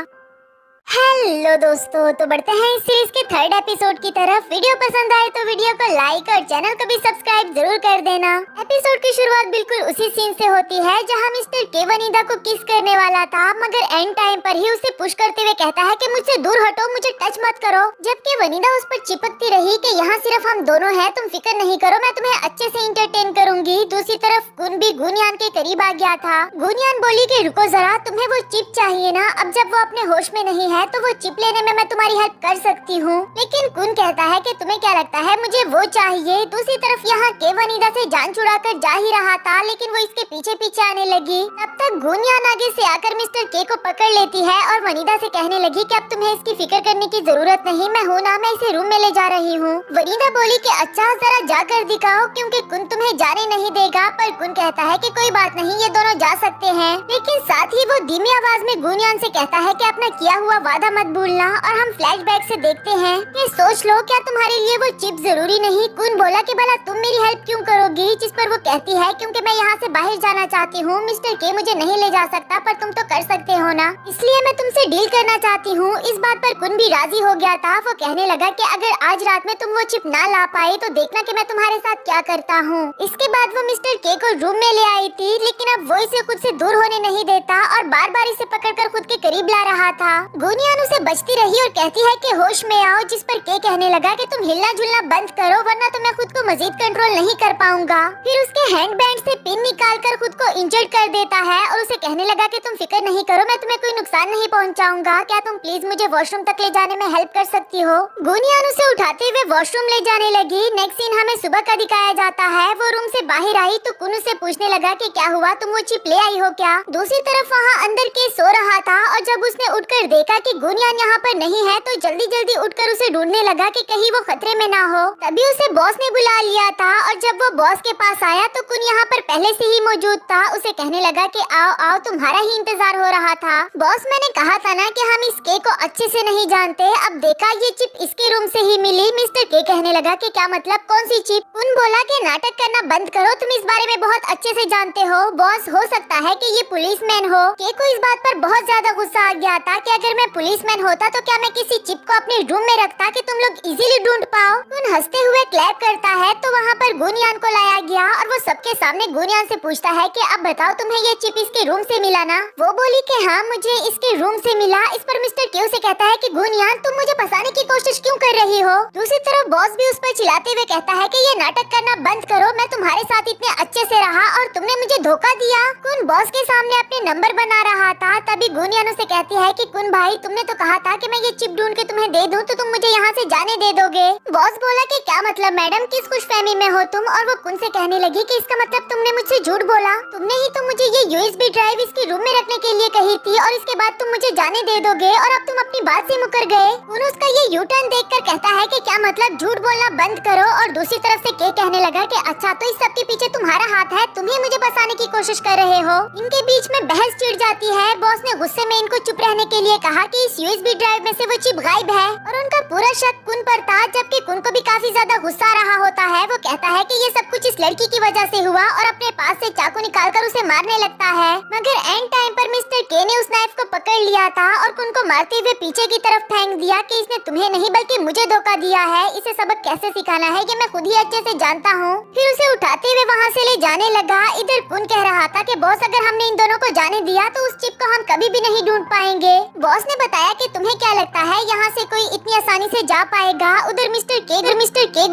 हेलो दोस्तों, तो बढ़ते हैं इस सीरीज के थर्ड एपिसोड की तरफ। वीडियो पसंद आए तो वीडियो को लाइक और चैनल को भी सब्सक्राइब जरूर कर देना। एपिसोड की शुरुआत बिल्कुल उसी सीन से होती है जहां मिस्टर के वनीदा को किस करने वाला था, मगर एंड टाइम पर ही उसे पुश करते हुए कहता है कि मुझसे दूर हटो, मुझे टच मत करो। जबकि वनीदा उस पर चिपकती रही कि यहाँ सिर्फ हम दोनों हैं, तुम फिक्र नहीं करो, मैं तुम्हें अच्छे से इंटरटेन करूंगी। दूसरी तरफ कुन भी गुनयान के करीब आ गया था। गुनयान बोली कि रुको जरा, तुम्हें वो चिप चाहिए ना? अब जब वो अपने होश में नहीं है है तो वो चिप लेने में मैं तुम्हारी हेल्प कर सकती हूँ। लेकिन कुन कहता है कि तुम्हें क्या लगता है मुझे वो चाहिए। दूसरी तरफ यहाँ के वनीदा से जान छुड़ाकर जा ही रहा था, लेकिन वो इसके पीछे पीछे आने लगी। तब तक गुनियान आगे से आकर मिस्टर के को पकड़ लेती है और वनीदा से कहने लगी कि अब तुम्हें इसकी फिक्र करने की जरूरत नहीं, मैं हूँ ना, मैं इसे रूम में ले जा रही हूँ। वनीदा बोली कि अच्छा जरा जाकर दिखाओ, क्योंकि कुन तुम्हें जाने नहीं देगा। पर कुन कहता है कि कोई बात नहीं, ये दोनों जा सकते हैं। लेकिन साथ ही वो धीमी आवाज में गुनियान से कहता है कि अपना किया हुआ वादा मत भूलना। और हम फ्लैशबैक से देखते हैं कि सोच लो क्या तुम्हारे लिए वो चिप जरूरी नहीं। कुन बोला कि भला तुम मेरी हेल्प क्यों करोगी, जिस पर वो कहती है क्योंकि मैं यहाँ से बाहर जाना चाहती हूँ। मिस्टर के मुझे नहीं ले जा सकता, पर तुम तो कर सकते हो ना, इसलिए मैं तुमसे डील करना चाहती हूँ। इस बात पर कुन भी राजी हो गया था। वो कहने लगा कि अगर आज रात में तुम वो चिप ना ला पाए तो देखना कि मैं तुम्हारे साथ क्या करता हूँ। इसके बाद वो मिस्टर के को रूम में ले आई थी, लेकिन अब वो इसे खुद से दूर होने नहीं देता और बार बार इसे पकड़कर खुद के करीब ला रहा था। गुनियान उसे बचती रही और कहती है कि होश में आओ, जिस पर के कहने लगा कि तुम हिलना जुलना बंद करो, वरना तो मैं खुद को मजीद कंट्रोल नहीं कर पाऊंगा। फिर उसके हैंड बैंड से पिन निकालकर खुद को इंजर्ड कर देता है और उसे कहने लगा कि तुम फिक्र नहीं करो, मैं तुम्हें कोई नुकसान नहीं पहुंचाऊंगा। क्या तुम प्लीज मुझे वॉशरूम तक ले जाने में हेल्प कर सकती हो। गुनियान उसे उठाते हुए वॉशरूम ले जाने लगी। नेक्स्ट सीन हमें सुबह का दिखाया जाता है। वो रूम से बाहर आई तो कुन उसे पूछने लगा कि क्या हुआ, तुम वो चिप ले आई हो क्या। दूसरी तरफ वहाँ अंदर के सो रहा था और जब उसने उठकर देखा कि गुनियान यहाँ पर नहीं है तो जल्दी जल्दी उठकर उसे ढूंढने लगा कि कहीं वो खतरे में ना हो। तभी उसे बॉस ने बुला लिया था और जब वो बॉस के पास आया तो कुन यहाँ पर पहले से ही मौजूद था। उसे कहने लगा कि आओ आओ, तुम्हारा ही इंतजार हो रहा था। बॉस, मैंने कहा था ना कि हम इस के को अच्छे से नहीं जानते, अब देखा ये चिप इसके रूम से ही मिली। मिस्टर के कहने लगा कि क्या मतलब, कौन सी चिप। कुन बोला कि नाटक करना बंद करो, तुम इस बारे में बहुत अच्छे से जानते हो। बॉस, हो सकता है कि ये पुलिसमैन हो। के को इस बात पर बहुत ज्यादा गुस्सा आ गया था कि अगर मैं पुलिसमैन होता तो क्या मैं किसी चिप को अपने रूम में रखता कि तुम लोग इजीली ढूंढ पाओ। कुन हंसते हुए क्लैप करता है तो वहाँ पर गुनियान को लाया गया और वो सबके सामने गुनियान से पूछता है कि अब बताओ तुम्हें ये चिप इसके रूम से मिला ना। वो बोली कि हाँ मुझे इसके रूम से मिला। इस पर मिस्टर के उसे कहता है कि गुनियान तुम मुझे फंसाने की कोशिश क्यों कर रही हो। दूसरी तरफ बॉस भी उस पर चिल्लाते हुए कहता है कि ये नाटक करना बंद करो, मैं तुम्हारे साथ इतने अच्छे से रहा और तुमने मुझे धोखा दिया। कुन बॉस के सामने अपने नंबर बना रहा था। तभी गुनियान उसे कहती है कि कुन भाई, तुमने तो कहा था कि मैं ये चिप ढूंढ के तुम्हें दे दूं तो तुम मुझे यहाँ से जाने दे दोगे। बॉस बोला कि क्या मतलब मैडम, किस खुशफहमी में हो तुम। और वो कुन से कहने लगी कि इसका मतलब तुमने मुझसे झूठ बोला, तुमने ही तो मुझे ये यूएसबी ड्राइव इसके रूम में रखने के लिए कही थी और इसके बाद तुम मुझे जाने दे दोगे और अब तुम अपनी बात से मुकर गए। कुन उसका ये यू टर्न देखकर कहता है कि क्या मतलब, झूठ बोलना बंद करो। और दूसरी तरफ से के कहने लगा कि अच्छा तो इस सब के पीछे तुम्हारा हाथ है, तुम ही मुझे फंसाने की कोशिश कर रहे हो। इनके बीच में बहस छिड़ जाती है। बॉस ने गुस्से में इनको चुप रहने के लिए कहा कि इस यूएसबी ड्राइव में से वो चिप गायब है और उनका पूरा शक कुन पर था, जबकि कुन को भी काफी ज्यादा गुस्सा आ रहा होता है। वो कहता है कि ये सब कुछ इस लड़की की वजह से हुआ और अपने पास से चाकू निकालकर उसे मारने लगता है। मगर एंड टाइम पर मिस्टर के ने उस नाइफ को पकड़ लिया था और कुन को मारते हुए पीछे की तरफ फेंक दिया कि इसने तुम्हें नहीं बल्कि मुझे धोखा दिया है, इसे सबक कैसे सिखाना है ये मैं खुद ही अच्छे से जानता हूँ। फिर उसे उठाते हुए वहाँ से ले जाने लगा। इधर कुन कह रहा था कि बॉस, अगर हमने इन दोनों को जाने दिया तो उस चिप को हम कभी भी नहीं ढूंढ पाएंगे। बॉस ने बताया कि तुम्हें क्या लगता है यहाँ से कोई इतनी आसानी से जा पाएगा। उधर मिस्टर के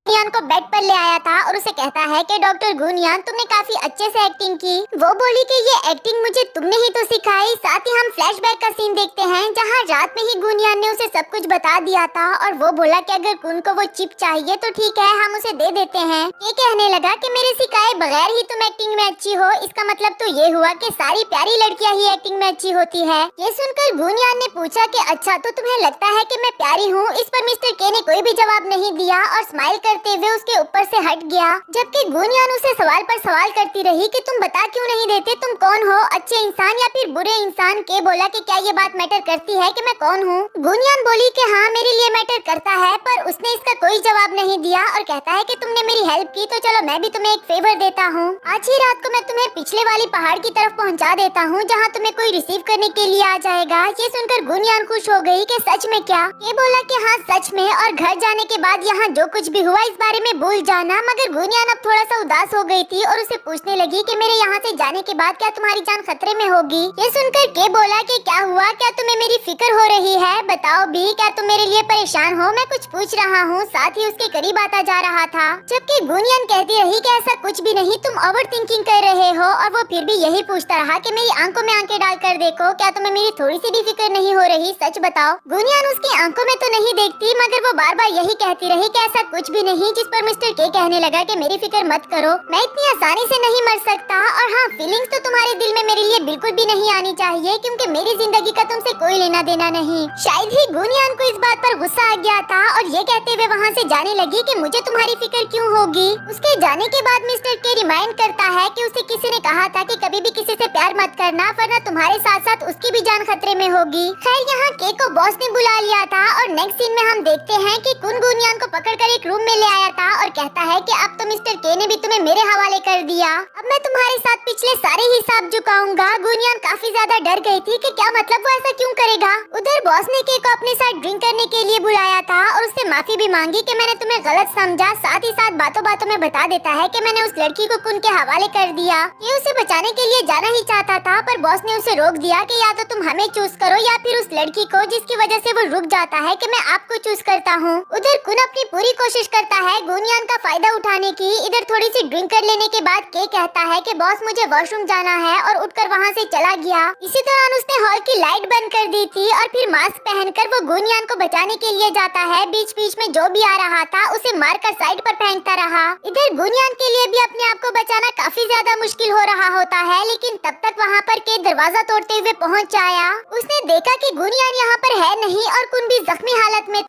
गुनियान को बेड पर ले आया था और उसे कहता है कि डॉक्टर गुनियान, तुमने काफी अच्छे से एक्टिंग की। वो बोली कि ये एक्टिंग मुझे तुमने ही तो सिखाई। साथ ही हम फ्लैशबैक का सीन देखते हैं जहाँ रात में ही गुनियान ने उसे सब कुछ बता दिया था और वो बोला कि अगर कुन को वो चिप चाहिए तो ठीक है, हम उसे दे देते हैं। ये कहने लगा कि मेरे सिखाए बगैर ही तुम एक्टिंग में अच्छी हो, इसका मतलब तो ये हुआ कि सारी प्यारी लड़कियां ही एक्टिंग में अच्छी होती है। ये सुनकर गुनियान ने पूछा कि अच्छा तो तुम्हें लगता है कि मैं प्यारी हूँ। इस पर मिस्टर के ने कोई भी जवाब नहीं दिया और स्माइल करते हुए उसके ऊपर से हट गया, जबकि गुनियान उसे सवाल पर सवाल करती रही कि तुम बता क्यों नहीं देते, तुम कौन हो, अच्छे इंसान या फिर बुरे इंसान। के बोला कि क्या ये बात मैटर करती है कि मैं कौन हूँ। गुनियान बोली कि हाँ मेरे लिए मैटर करता है, पर उसने इसका कोई जवाब नहीं दिया और कहता है कि तुमने मेरी हेल्प की तो चलो मैं भी तुम्हें एक फेवर देता हूँ। आज ही रात को मैं तुम्हें पिछले वाली पहाड़ की तरफ पहुँचा देता हूँ जहाँ तुम्हें कोई रिसीव करने के लिए आ जाएगा। ये सुनकर गुनियान खुश हो गई कि सच में क्या। ये बोला कि हाँ सच में, और घर जाने के बाद यहाँ जो कुछ भी हुआ इस बारे बारे में भूल जाना। मगर गुनियान अब थोड़ा सा उदास हो गई थी और उसे पूछने लगी कि मेरे यहाँ से जाने के बाद क्या तुम्हारी जान खतरे में होगी। ये सुनकर के बोला कि क्या हुआ, क्या तुम्हें मेरी फिक्र हो रही है? बताओ भी, क्या तुम मेरे लिए परेशान हो? मैं कुछ पूछ रहा हूँ। साथ ही उसके करीब आता जा रहा था, जबकि गुनियान कहती रही कि ऐसा कुछ भी नहीं, तुम ओवर थिंकिंग कर रहे हो। और वो फिर भी यही पूछता रहा कि मेरी आंखों में आंखें डालकर देखो, क्या तुम्हें मेरी थोड़ी सी भी फिक्र नहीं हो रही? सच बताओ। गुनियान उसकी आंखों में तो नहीं देखती, मगर वो बार बार यही कहती रही कि ऐसा कुछ भी नहीं, जिस पर मिस्टर के कहने लगा कि मेरी फिक्र मत करो, मैं इतनी आसानी से नहीं मर सकता। और हाँ, फीलिंग्स तो तुम्हारे दिल में मेरे लिए बिल्कुल भी नहीं आनी चाहिए, क्योंकि मेरी जिंदगी का तुमसे कोई लेना देना नहीं। शायद ही गुनियान को इस बात पर गुस्सा आ गया था और ये कहते हुए वहाँ से जाने लगी कि मुझे तुम्हारी फिक्र क्यों होगी। उसके जाने के बाद मिस्टर के रिमाइंड करता है कि उसे किसी ने कहा था कि कभी भी किसी से प्यार मत करना, वरना तुम्हारे साथ साथ उसकी भी जान खतरे में होगी। खैर, यहाँ के को बॉस ने बुला लिया था और नेक्स्ट सीन में हम देखते हैं कि कुन गुनियान को पकड़कर एक रूम में ले आया था और कहता है कि अब तो मिस्टर के ने भी तुम्हें मेरे हवाले कर दिया, अब मैं तुम्हारे साथ पिछले सारे हिसाब चुकाऊंगा। गुनियान काफी ज्यादा डर गई थी कि क्या मतलब वो ऐसा क्यों करेगा। उधर बॉस ने के को अपने साथ ड्रिंक करने के लिए बुलाया था और उससे माफी भी मांगी कि मैंने तुम्हें गलत समझा। साथ ही साथ बातों बातों में बता देता है कि मैंने उस लड़की को कुन के हवाले कर दिया। ये उसे बचाने के लिए जाना ही चाहता था, पर बॉस ने उसे रोक दिया कि या तो तुम हमें चूज करो या फिर उस लड़की को, जिसकी वजह से वो रुक जाता है कि मैं आपको चूज करता हूँ। उधर कुन अपनी पूरी कोशिश करता है गुनियान का फायदा उठाने की। इधर थोड़ी सी ड्रिंक कर लेने के बाद के कहता है कि बॉस मुझे वॉशरूम जाना है और उठकर वहाँ से चला गया। इसी दौरान उसने हॉल की लाइट बंद कर दी थी और फिर मास्क पहनकर वो गुनियान को बचाने के लिए जाता है। बीच बीच में जो भी आ रहा था उसे मारकर साइड पर फेंकता रहा। इधर गुनियान के लिए भी अपने आप को बचाना काफी ज्यादा मुश्किल हो रहा होता है, लेकिन तब तक वहाँ पर के दरवाजा तोड़ते हुए पहुँच आया। उसने देखा कि गुनियान यहाँ पर है नहीं और कुन भी जख्मी हालत में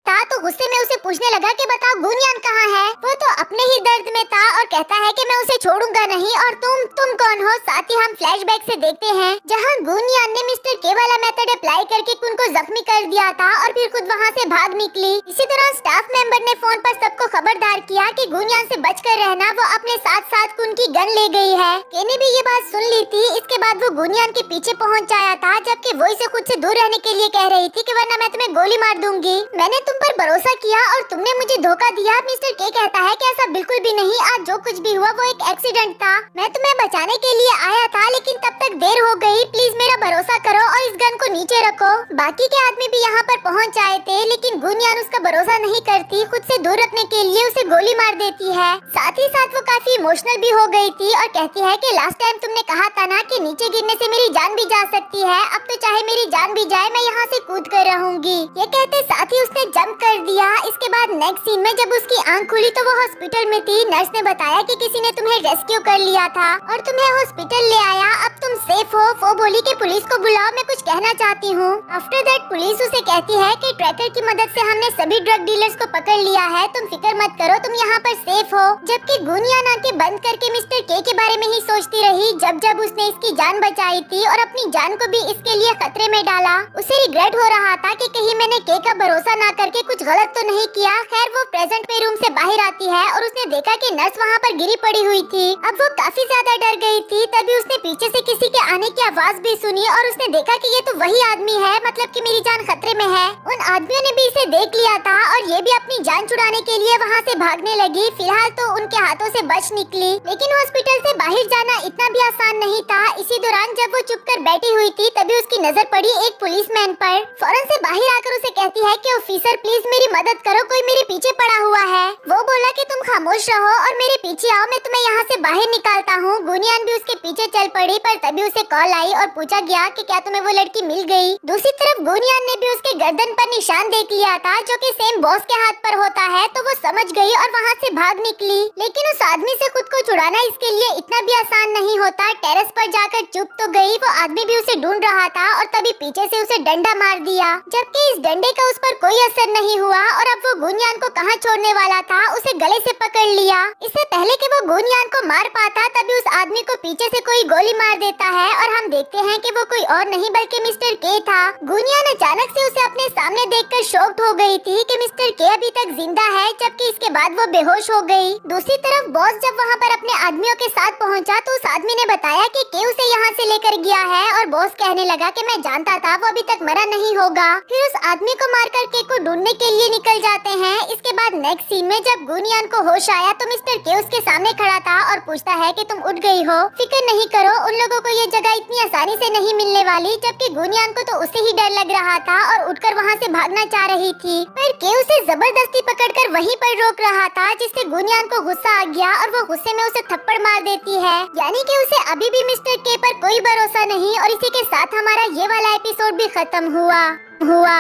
था, तो गुस्से में उसे पूछने लगा कि बताओ गुनियान कहाँ है। वो तो अपने ही दर्द में था और कहता है कि मैं उसे छोड़ूंगा नहीं, और तुम कौन हो। साथ ही हम फ्लैशबैक से देखते हैं जहाँ गुनियान ने मिस्टर के वाला मेथड अप्लाई करके कुन को जख्मी कर दिया था और फिर खुद वहाँ से भाग निकली। इसी तरह स्टाफ मेंबर ने फोन पर सबको खबरदार किया कि गुनियान से बचकर रहना, वो अपने साथ साथ कुन की गन ले गई है। के ने भी ये बात सुन ली थी। इसके बाद वो गुनियान के पीछे पहुँच आया था, जबकि वो इसे खुद से दूर रहने के लिए कह रही थी कि वरना मैं तुम्हें गोली मार दूंगी। मैंने तुम पर भरोसा किया और तुमने मुझे धोखा दिया। मिस्टर के कहता है कि ऐसा बिल्कुल भी नहीं, आज जो कुछ भी हुआ वो एक एक्सीडेंट था, मैं तुम्हें बचाने के लिए आया था, लेकिन तब तक देर हो गई। प्लीज मेरा भरोसा करो और इस गन को नीचे रखो। बाकी के आदमी भी यहाँ पर पहुँच आए थे, लेकिन गुनियान उसका भरोसा नहीं करती, खुद से दूर रखने के लिए उसे गोली मार देती है। साथ ही साथ वो काफी इमोशनल भी हो गई थी और कहती है कि लास्ट टाइम तुमने कहा था ना कि नीचे गिरने से मेरी जान भी जा सकती है, अब तो चाहे मेरी जान भी जाए मैं यहाँ से कूद कर रहूंगी। ये कहते साथ ही उसने जंप कर दिया। इसके बाद नेक्स्ट सीन में जब उसकी आंख खुली तो वो हॉस्पिटल में थी। नर्स ने बताया कि किसी ने तुम्हें रेस्क्यू कर लिया था और तुम्हें हॉस्पिटल ले आया, अब तुम सेफ हो। वो बोली कि पुलिस को बुलाओ, मैं कुछ कहना चाहती हूँ। आफ्टर दैट पुलिस उसे कहती है कि ट्रैकर की मदद से हमने सभी ड्रग डीलर्स को पकड़ लिया है, तुम फिक्र मत करो, तुम यहाँ पर सेफ हो। जबकि गुनियान आंखें बंद करके मिस्टर के बारे में ही सोचती रही, जब जब उसने इसकी जान बचाई थी और अपनी जान को भी इसके लिए खतरे में डाला। उसे रिग्रेट हो रहा था कि कहीं मैंने के का भरोसा ना करके कुछ गलत तो नहीं किया। खैर, वो प्रेजेंट में रूम से बाहर आती है और उसने देखा कि नर्स वहाँ पर गिरी पड़ी हुई थी। अब वो काफी ज्यादा डर गई थी। तभी उसने पीछे से किसी के आने की आवाज भी सुनी और उसने देखा कि ये तो वही आदमी है, मतलब कि मेरी जान खतरे में है। उन आदमियों ने भी इसे देख लिया था और ये भी अपनी जान छुड़ाने के लिए वहाँ से भागने लगी। फिलहाल तो उनके हाथों से बच निकली, लेकिन हॉस्पिटल से बाहर जाना इतना भी आसान नहीं था। इसी दौरान जब वो चुप कर बैठी हुई थी तभी उसकी नजर पड़ी एक पुलिसमैन पर। फौरन से बाहर आकर उसे कहती है कि ऑफिसर प्लीज मेरी मदद करो, कोई मेरे पीछे पड़ा हुआ है। वो बोला कि तुम खामोश रहो और मेरे पीछे आओ, मैं तुम्हें यहाँ से बाहर निकालता हूँ। गुनियान भी उसके पीछे चल पड़ी, पर तभी उसे कॉल आई और पूछा गया कि क्या तुम्हें वो लड़की मिल गई। दूसरी तरफ गुनियान ने भी उसके गर्दन पर निशान देख लिया था, जो कि सेम बॉस के हाथ पर होता है, तो वो समझ गई और वहाँ से भाग निकली। लेकिन उस आदमी से खुद को छुड़ाना इसके लिए इतना भी आसान नहीं होता। टेरेस पर जाकर चुप तो गई, वो आदमी भी उसे ढूंढ रहा था और तभी पीछे से उसे डंडा मार दिया, जबकि इस डंडे का उस पर कोई असर नहीं हुआ और अब वो गुनियान को कहाँ छोड़ने वाला था, उसे गले से पकड़ लिया। इससे पहले कि वो गुनयान को मार पाता तभी उस आदमी को पीछे से कोई गोली मार देता है और हम देखते हैं कि वो कोई और नहीं बल्कि मिस्टर के था। गुनयान अचानक से उसे अपने सामने देखकर शॉक्ड हो गई थी कि मिस्टर के अभी तक जिंदा है, जबकि इसके बाद वो बेहोश हो गई। दूसरी तरफ बॉस जब वहाँ पर अपने आदमियों के साथ पहुँचा तो उस आदमी ने बताया कि के उसे यहाँ से लेकर गया है और बॉस कहने लगा कि मैं जानता था वो अभी तक मरा नहीं होगा। फिर उस आदमी को मारकर के को ढूंढने के लिए निकल जाते हैं। इसके बाद नेक्स्ट सीन में जब गुनयान को होश आया तो मिस्टर के उसके सामने खड़ा था और पूछता है कि तुम उठ गई हो, फिक्र नहीं करो, उन लोगों को ये जगह इतनी आसानी से नहीं मिलने वाली। जबकि गुनयान को तो उससे ही डर लग रहा था और उठकर वहाँ से भागना चाह रही थी, पर के उसे जबरदस्ती पकड़कर वहीं पर रोक रहा था, जिससे गुनयान को गुस्सा आ गया और वो गुस्से में उसे थप्पड़ मार देती है। यानी कि उसे अभी भी मिस्टर के पर कोई भरोसा नहीं। और इसी के साथ हमारा ये वाला एपिसोड भी खत्म हुआ।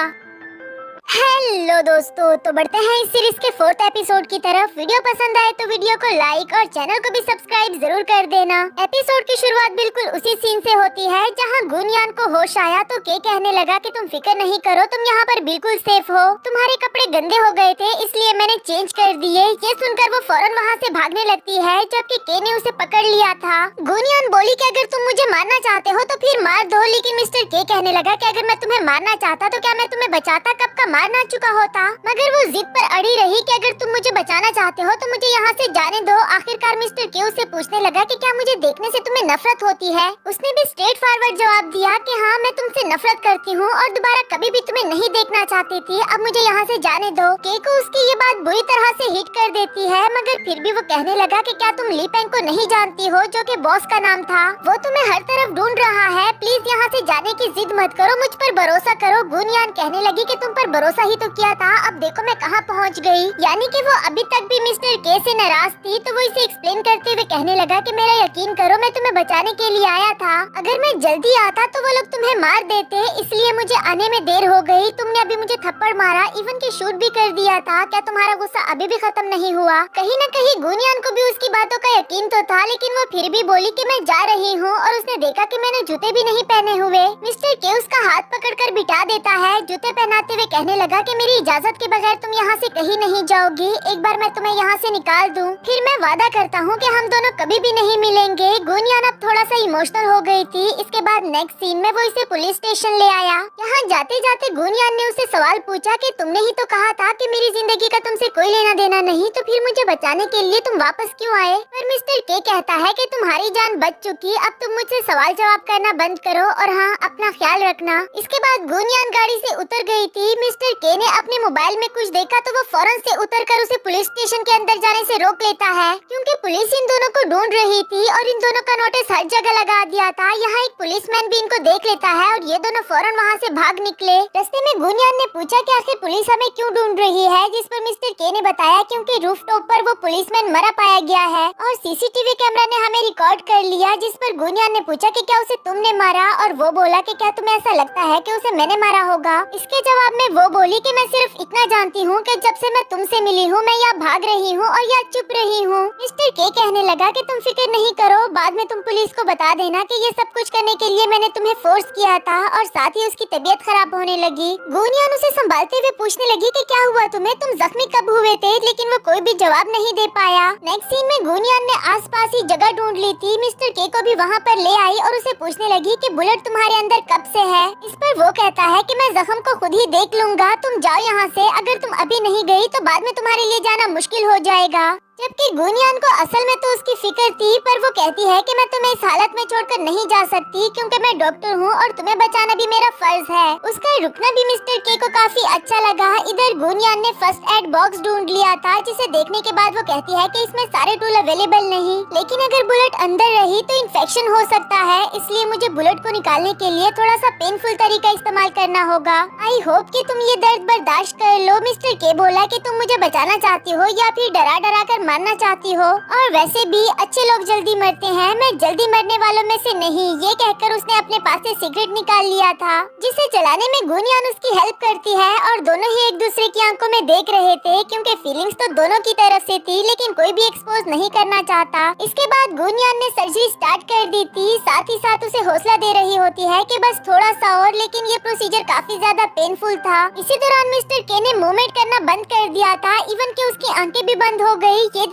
हेलो दोस्तों, तो बढ़ते हैं इस सीरीज के 4th एपिसोड की तरफ। वीडियो पसंद आए तो वीडियो को लाइक और चैनल को भी सब्सक्राइब जरूर कर देना। एपिसोड की शुरुआत बिल्कुल उसी सीन से होती है जहां गुनयान को होश आया तो के कहने लगा कि तुम फिक्र नहीं करो, तुम यहाँ पर बिल्कुल सेफ हो, तुम्हारे कपड़े गंदे हो गए थे इसलिए मैंने चेंज कर दिए। ये सुनकर वो फौरन वहाँ से भागने लगती है, जबकि के ने उसे पकड़ लिया था। गुनयान बोली कि अगर तुम मुझे मारना चाहते हो तो फिर मार दो, लेकिन मिस्टर के कहने लगा कि अगर मैं तुम्हें मारना चाहता तो क्या मैं तुम्हें बचाता, कब का मारना चुका होता। मगर वो जिद पर अड़ी रही कि अगर तुम मुझे बचाना चाहते हो तो मुझे यहाँ से जाने दो। आखिरकार मिस्टर के उससे पूछने लगा कि क्या मुझे देखने से तुम्हें नफरत होती है। उसने भी स्ट्रेट फॉरवर्ड जवाब दिया कि हाँ, मैं तुमसे नफरत करती हूँ और दोबारा कभी भी तुम्हें नहीं देखना चाहती थी, अब मुझे यहाँ से जाने दो। के को उसकी ये बात बुरी तरह से हिट कर देती है, मगर फिर भी वो कहने लगा कि क्या तुम ली पेंग को नहीं जानती हो, जो कि बॉस का नाम था। वो तुम्हें हर तरफ ढूंढ रहा है, प्लीज यहाँ से जाने की जिद मत करो, मुझ पर भरोसा करो। गुनयान कहने लगी कि तुम पर भरोसा ही तो किया था, अब देखो मैं कहाँ पहुँच गई। यानी कि वो अभी तक भी मिस्टर के से नाराज थी, तो वो इसे एक्सप्लेन करते हुए कहने लगा कि मेरा यकीन करो, मैं तुम्हें बचाने के लिए आया था, अगर मैं जल्दी आता तो वो लोग तुम्हें मार देते, इसलिए मुझे आने में देर हो गई। तुमने अभी मुझे थप्पड़ मारा, इवन की शूट भी कर दिया था, क्या तुम्हारा गुस्सा अभी भी खत्म नहीं हुआ? कहीं न कहीं गुनयान को भी उसकी बातों का यकीन तो था, लेकिन वो फिर भी बोली कि मैं जा रही हूँ, और उसने देखा कि मैंने जूते भी नहीं पहने हुए। मिस्टर के उसका हाथ पकड़कर बिठा देता है, जूते पहनाते हुए कहने लगा कि मेरी इजाजत के बगैर तुम यहाँ से कहीं नहीं जाओगी, एक बार मैं तुम्हें यहाँ से निकाल दूँ, फिर मैं वादा करता हूँ कि हम दोनों कभी भी नहीं मिलेंगे। गुनयान अब थोड़ा सा इमोशनल हो गई थी। इसके बाद नेक्स्ट सीन में वो इसे पुलिस स्टेशन ले आया। यहाँ जाते जाते गुनयान ने उससे सवाल पूछा कि तुमने ही तो कहा था कि मेरी जिंदगी का तुमसे कोई लेना देना नहीं, तो फिर मुझे बचाने के लिए तुम वापस क्यों आए? पर मिस्टर के कहता है कि तुम्हारी जान बच चुकी, अब तुम मुझसे सवाल जवाब करना बंद करो और हाँ, अपना ख्याल रखना। इसके बाद गुनयान गाड़ी से उतर गई थी। मिस्टर के ने अपने मोबाइल में कुछ देखा तो वो फौरन से उतरकर उसे पुलिस स्टेशन के अंदर जाने से रोक लेता है, क्योंकि पुलिस इन दोनों को ढूंढ रही थी और इन दोनों का नोटिस हर जगह लगा दिया था। यहाँ एक पुलिसमैन भी इनको देख लेता है और ये दोनों फौरन वहाँ से भाग निकले। रास्ते में गुनयान ने पूछा कि आखिर पुलिस हमें क्यों ढूंढ रही है, जिस पर मिस्टर के ने बताया क्योंकि रूफटॉप पर वो पुलिसमैन मरा पाया गया है और सीसीटीवी कैमरा ने हमें रिकॉर्ड कर लिया। जिस पर गुनयान ने पूछा कि क्या उसे तुमने मारा, और वो बोला कि क्या तुम्हें ऐसा लगता है कि उसे मैंने मारा होगा? इसके जवाब में वो बोली कि मैं सिर्फ इतना जानती हूँ कि जब से मैं तुमसे मिली हूँ मैं यहाँ भाग रही हूँ और यहाँ चुप रही हूँ। मिस्टर के कहने लगा कि तुम फिक्र नहीं करो, बाद में तुम पुलिस को बता देना कि ये सब कुछ करने के लिए मैंने तुम्हें फोर्स किया था, और साथ ही उसकी तबीयत खराब होने लगी। गुनयान उसे संभालते हुए पूछने लगी कि क्या हुआ तुम्हें, तुम जख्मी कब हुए थे, लेकिन वो कोई भी जवाब नहीं दे पाया। नेक्स्ट सीन में गुनयान ने आसपास ही जगह ढूंढ ली थी। मिस्टर के को भी वहाँ पर ले आई और उसे पूछने लगी कि बुलेट तुम्हारे अंदर कब से है? इस पर वो कहता है कि मैं जख्म को खुद ही देख लूंगा, तुम जाओ यहाँ से, अगर तुम अभी नहीं गई तो बाद में तुम्हारे लिए जाना मुश्किल हो जाएगा। जबकि गुनयान को असल में तो उसकी फिक्र थी, पर वो कहती है कि मैं तुम्हें इस हालत में छोड़कर नहीं जा सकती, क्योंकि मैं डॉक्टर हूँ और तुम्हें बचाना भी मेरा फर्ज है। उसका रुकना भी मिस्टर के को काफी अच्छा लगा। इधर गुनयान ने फर्स्ट एड बॉक्स ढूंढ लिया था, जिसे देखने के बाद वो कहती है कि इसमें सारे टूल अवेलेबल नहीं, लेकिन अगर बुलेट अंदर रही तो इन्फेक्शन हो सकता है, इसलिए मुझे बुलेट को निकालने के लिए थोड़ा सा पेनफुल तरीका इस्तेमाल करना होगा। आई होप कि तुम ये दर्द बर्दाश्त कर लो। मिस्टर के बोला कि तुम मुझे बचाना चाहती हो या फिर डरा डरा कर मारना चाहती हो, और वैसे भी अच्छे लोग जल्दी मरते हैं, मैं जल्दी मरने वालों में से नहीं। ये कहकर उसने अपने पास से सिगरेट निकाल लिया था, जिसे जलाने में गुनयान उसकी हेल्प करती है, और दोनों ही एक दूसरे की आंखों में देख रहे थे, क्योंकि फीलिंग्स तो दोनों की तरफ से थी, लेकिन कोई भी एक्सपोज नहीं करना चाहता। इसके बाद गुनयान ने सर्जरी स्टार्ट कर दी थी, साथ ही साथ उसे हौसला दे रही होती है कि बस थोड़ा सा और, लेकिन ये प्रोसीजर काफी ज्यादा पेनफुल था। इसी दौरान मिस्टर के ने मूवमेंट करना बंद कर दिया था, इवन कि उसकी आंखें भी बंद हो गई। ये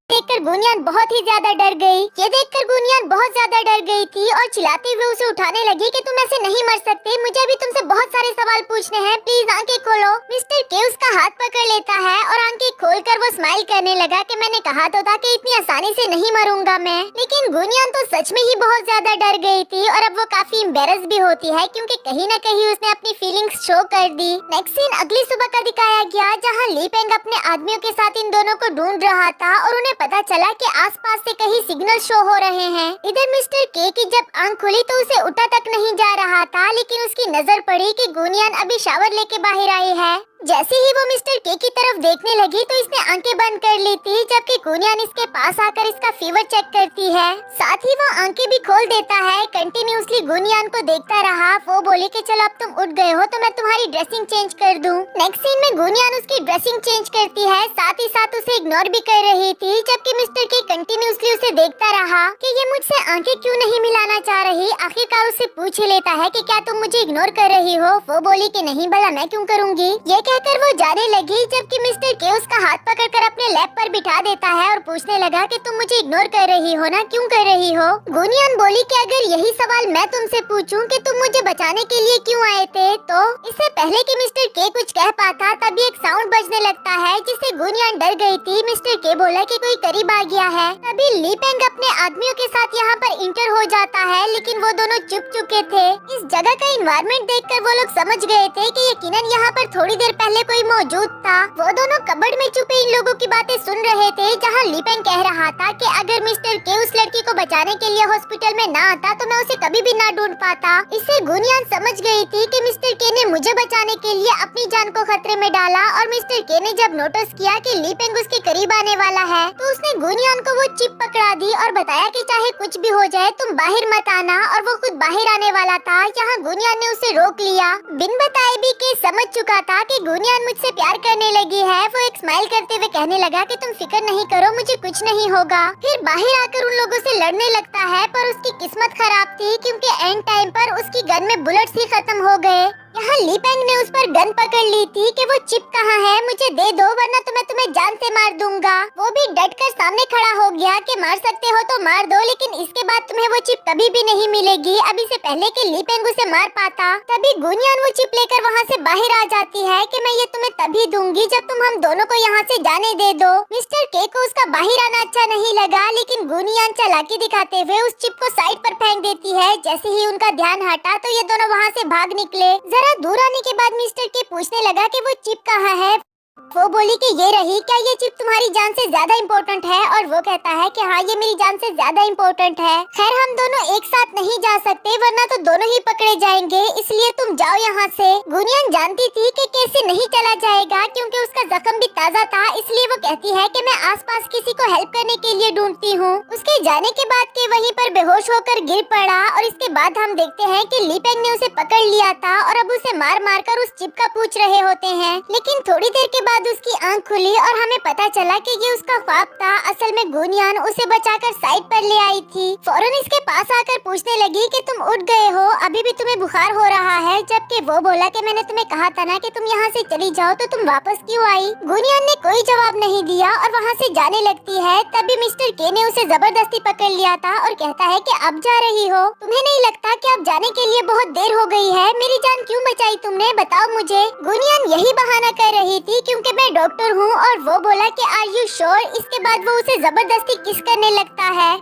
देखकर गुनियान बहुत ही ज्यादा डर गई। ये देखकर गुनियान बहुत ज्यादा डर गई थी और चिल्लाते हुए उसे उठाने लगी कि तुम ऐसे नहीं मर सकते, मुझे अभी तुमसे बहुत सारे सवाल पूछने हैं, प्लीज आंखें खोलो। मिस्टर के उसका हाथ पकड़ लेता है और आंखें खोलकर वो स्माइल करने लगा कि मैंने कहा तो था कि इतनी आसानी से नहीं मरूंगा मैं। लेकिन गुनियान तो सच में ही बहुत ज्यादा डर गई थी और अब वो काफी एम्बेरस भी होती है क्योंकि कहीं न कहीं उसने अपनी फीलिंग्स शो कर दी। नेक्स्ट सीन अगली सुबह का दिखाया गया जहाँ ली पेंग अपने आदमियों के साथ इन दोनों को ढूंढ रहा था और उन्हें पता चला कि आसपास से कहीं सिग्नल शो हो रहे हैं। इधर मिस्टर के की जब आंख खुली तो उसे उठा तक नहीं जा रहा था, लेकिन उसकी नजर पड़ी कि गुनियान अभी शावर लेके बाहर आई है। जैसे ही वो मिस्टर के की तरफ देखने लगी तो इसने आंखें बंद कर ली थी, जबकि गुनियान इसके पास आकर इसका फीवर चेक करती है। साथ ही वो आंखें भी खोल देता है। कंटिन्यूसली गुनियान को देखता रहा। वो बोली कि चलो अब तुम उठ गए हो तो मैं तुम्हारी ड्रेसिंग चेंज कर दूं। नेक्स्ट सीन में गुनियान उसकी ड्रेसिंग चेंज करती है, साथ ही साथ उसे इग्नोर भी कर रही थी, जबकि मिस्टर के कंटिन्यूसली उसे देखता रहा कि ये मुझसे आंखें क्यों नहीं मिलाना चाह रही। आखिरकार उससे पूछ लेता है कि क्या तुम मुझे इग्नोर कर रही हो। वो बोली कि नहीं, भला मैं क्यों करूँगी। ये कहकर वो जाने लगी, जबकि मिस्टर के उसका हाथ पकड़कर अपने लैप पर बिठा देता है और पूछने लगा कि तुम मुझे इग्नोर कर रही हो ना, क्यों कर रही हो। गुनियान बोली कि अगर यही सवाल मैं तुमसे पूछूं कि तुम मुझे बचाने के लिए क्यों आए थे, तो इससे पहले कि मिस्टर के कुछ कह पाता तभी एक साउंड बजने लगता है जिससे गुनियान डर गई थी। मिस्टर के बोला कि कोई करीब आ गया है। तभी ली पेंग अपने आदमियों के साथ यहाँ पर इंटर हो जाता है, लेकिन वो दोनों चुप चुके थे। इस जगह का इन्वायरमेंट देखकर वो लोग समझ गए थे कि यकीनन यहाँ पर थोड़ी देर पहले कोई मौजूद था। वो दोनों कबर्ड में छुपे इन लोगों की बातें सुन रहे थे, जहाँ ली पेंग कह रहा था कि अगर मिस्टर के उस लड़की को बचाने के लिए हॉस्पिटल में ना आता तो मैं उसे कभी भी ना ढूंढ पाता। इससे गुनियान समझ गई थी कि मिस्टर के ने मुझे बचाने के लिए अपनी जान को खतरे में डाला। और मिस्टर के ने जब नोटिस किया कि ली पेंग उसके करीब आने वाला है तो उसने गुनियान को वो चिप पकड़ा दी और बताया कि चाहे कुछ भी हो जाए तुम बाहर मत आना। और वो खुद बाहर आने वाला था, यहाँ गुनियान ने उसे रोक लिया। बिन बताए भी के समझ चुका था कि गुनियान मुझसे प्यार करने लगी है। वो एक स्माइल करते हुए कहने लगा कि तुम फिक्र नहीं करो, मुझे कुछ नहीं होगा। फिर बाहर आकर उन लोगों से लड़ने लगता है, पर उसकी किस्मत खराब थी क्योंकि एंड टाइम पर उसकी गन में बुलेट्स ही खत्म हो गए। यहाँ ली पेंग ने उस पर गन पकड़ ली थी कि वो चिप कहाँ है, मुझे दे दो वरना तो मैं तुम्हें जान से मार दूंगा। वो भी डटकर सामने खड़ा हो गया कि मार सकते हो तो मार दो, लेकिन इसके बाद तुम्हें वो चिप कभी भी नहीं मिलेगी। अभी से पहले कि ली पेंग उसे मार पाता तभी गुनियान वो चिप लेकर वहाँ से बाहर आ जाती है कि मैं ये तुम्हें तभी दूंगी जब तुम हम दोनों को यहाँ से जाने दे दो। मिस्टर के को उसका बाहर आना अच्छा नहीं लगा, लेकिन गुनियान चालाकी दिखाते हुए उस चिप को साइड पर फेंक देती है। जैसे ही उनका ध्यान हटा तो ये दोनों वहाँ से भाग निकले। जरा दूर आने के बाद मिस्टर के पूछने लगा कि वो चिप कहाँ है। वो बोली कि ये रही, क्या ये चिप तुम्हारी जान से ज्यादा इम्पोर्टेंट है। और वो कहता है कि हाँ, ये मेरी जान से ज्यादा इम्पोर्टेंट है। खैर हम दोनों एक साथ नहीं जा सकते वरना तो दोनों ही पकड़े जाएंगे, इसलिए तुम जाओ यहाँ से। गुनियान जानती थी कि कैसे नहीं चला जाएगा क्योंकि उसका जख्म भी ताज़ा था, इसलिए वो कहती है कि मैं आसपास किसी को हेल्प करने के लिए ढूंढती हूँ। उसके जाने के बाद के वहीं पर बेहोश होकर गिर पड़ा और इसके बाद हम देखते हैं कि ली पेंग ने उसे पकड़ लिया था और अब उसे मार मार कर उस चिप का पूछ रहे होते हैं। लेकिन थोड़ी देर के बाद उसकी आंख खुली और हमें पता चला कि ये उसका ख्वाब था। असल में गुनियान उसे बचाकर साइड पर ले आई थी। फौरन इसके पास आकर पूछने लगी कि तुम उठ गए हो, अभी भी तुम्हें बुखार हो रहा है। जबकि वो बोला कि मैंने तुम्हें कहा था ना कि तुम यहाँ से चली जाओ, तो तुम वापस क्यों आई। गुनियान ने कोई जवाब नहीं दिया और वहाँ से जाने लगती है। तभी मिस्टर के ने उसे जबरदस्ती पकड़ लिया था और कहता है कि अब जा रही हो, तुम्हें नहीं लगता कि अब जाने के लिए बहुत देर हो गई है। मेरी जान क्यों बचाई तुमने, बताओ मुझे। गुनियान यही बहाना कर रही थी क्योंकि मैं डॉक्टर हूँ। और वो बोला कि आर यू श्योर। इसके बाद वो उसे जबरदस्ती किस करने लगता है।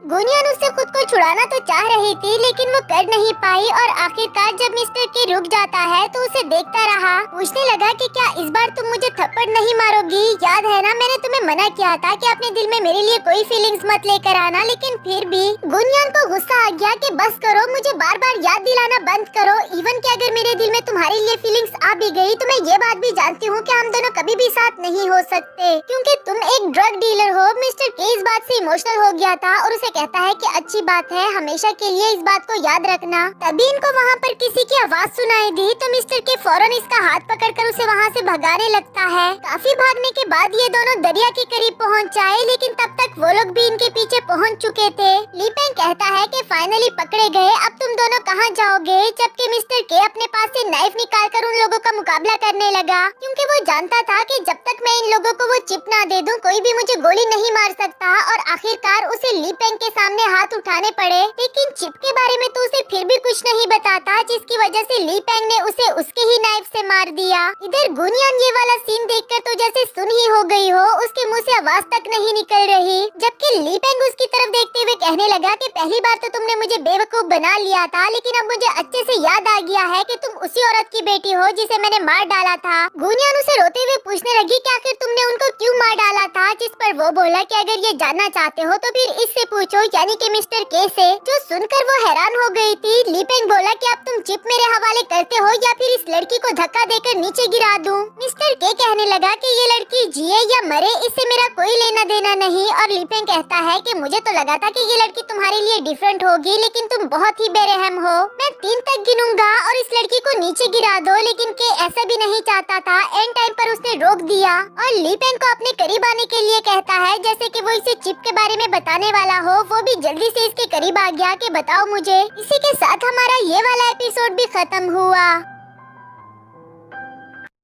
गुनियान उससे खुद को छुड़ाना तो चाह रही थी, लेकिन वो कर नहीं पाई। और आखिरकार जब मिस्टर के रुक जाता है तो उसे देखता रहा। पूछने लगा कि क्या इस बार तुम मुझे थप्पड़ नहीं मारोगी, याद है ना मैंने तुम्हें मना किया था कि अपने दिल में मेरे लिए कोई फीलिंग्स मत लेकर आना। लेकिन फिर भी गुनियान को गुस्सा आ गया कि बस करो, मुझे बार बार याद दिलाना बंद करो। इवन कि अगर मेरे दिल में तुम्हारे लिए फीलिंग्स आ भी गई तो मैं ये बात भी जानती हूँ कि हम दोनों कभी भी साथ नहीं हो सकते, क्योंकि तुम एक ड्रग डीलर हो। मिस्टर के इस बात से इमोशनल हो गया था और उसे कहता है कि अच्छी बात है, हमेशा के लिए इस बात को याद रखना। तभी इनको वहाँ पर किसी की आवाज सुनाई दी तो मिस्टर के फौरन इसका हाथ पकड़कर उसे वहाँ से भगाने लगता है। काफी भागने के बाद ये दोनों दरिया के करीब पहुँच जाए, लेकिन तब तक वो लोग भी इनके पीछे पहुँच चुके थे। ली पेंग कहता है कि फाइनली पकड़े गए, अब तुम दोनों कहाँ जाओगे? जबकि मिस्टर के अपने पास से नाइफ निकालकर उन लोगों का मुकाबला करने लगा, क्योंकि वो जानता था कि जब तक मैं इन लोगों को वो चिप ना दे दूं, कोई भी मुझे गोली नहीं मार सकता। और आखिरकार उसे ली पेंग के सामने हाथ उठाने पड़े, लेकिन चिप के बारे में तो उसे फिर भी कुछ नहीं बताता, जिसकी वजह से ली पेंग ने उसे उसके ही नाइफ से मार दिया। इधर गुनियान ये वाला सीन देखकर तो जैसे सुन ही हो गई हो, उसके मुंह से आवाज तक नहीं निकल रही। जबकि ली पेंग उसकी तरफ देखते हुए कहने लगा कि पहली बार तो तुमने मुझे बेवकूफ बना लिया था, लेकिन अब मुझे अच्छे से याद आ गया है कि तुम उसी औरत की बेटी हो जिसे मैंने मार डाला था। गुनियान उसे रोते हुए पूछने लगी कि आखिर तुमने उनको क्यों मार डाला था, जिस पर वो बोला कि अगर ये जानना चाहते हो तो फिर इससे पूछो, यानी कि मिस्टर के से। जो सुनकर वो हैरान हो गई थी। ली पेंग बोला कि अब तुम चिप मेरे हवाले करते हो या फिर इस लड़की को धक्का देकर नीचे गिरा दूं। मिस्टर के कहने लगा कि ये लड़की जिए या मरे इससे मेरा कोई लेना देना नहीं। और ली पेंग कहता है कि मुझे तो लगा था कि ये लड़की तुम्हारे लिए डिफरेंट होगी, लेकिन तुम बहुत ही बेरहम हो। मैं 3 तक गिनूंगा और इस लड़की को नीचे गिरा दो, लेकिन के ऐसा भी नहीं चाहता था। एंड टाइम पर उसने रोक दिया और ली पेंग को अपने करीब आने के लिए कहता है, जैसे कि वो इसे चिप के बारे में बताने वाला हो। वो भी जल्दी से इसके करीब आ गया कि बताओ मुझे। इसी के साथ हमारा ये वाला एपिसोड भी खत्म हुआ।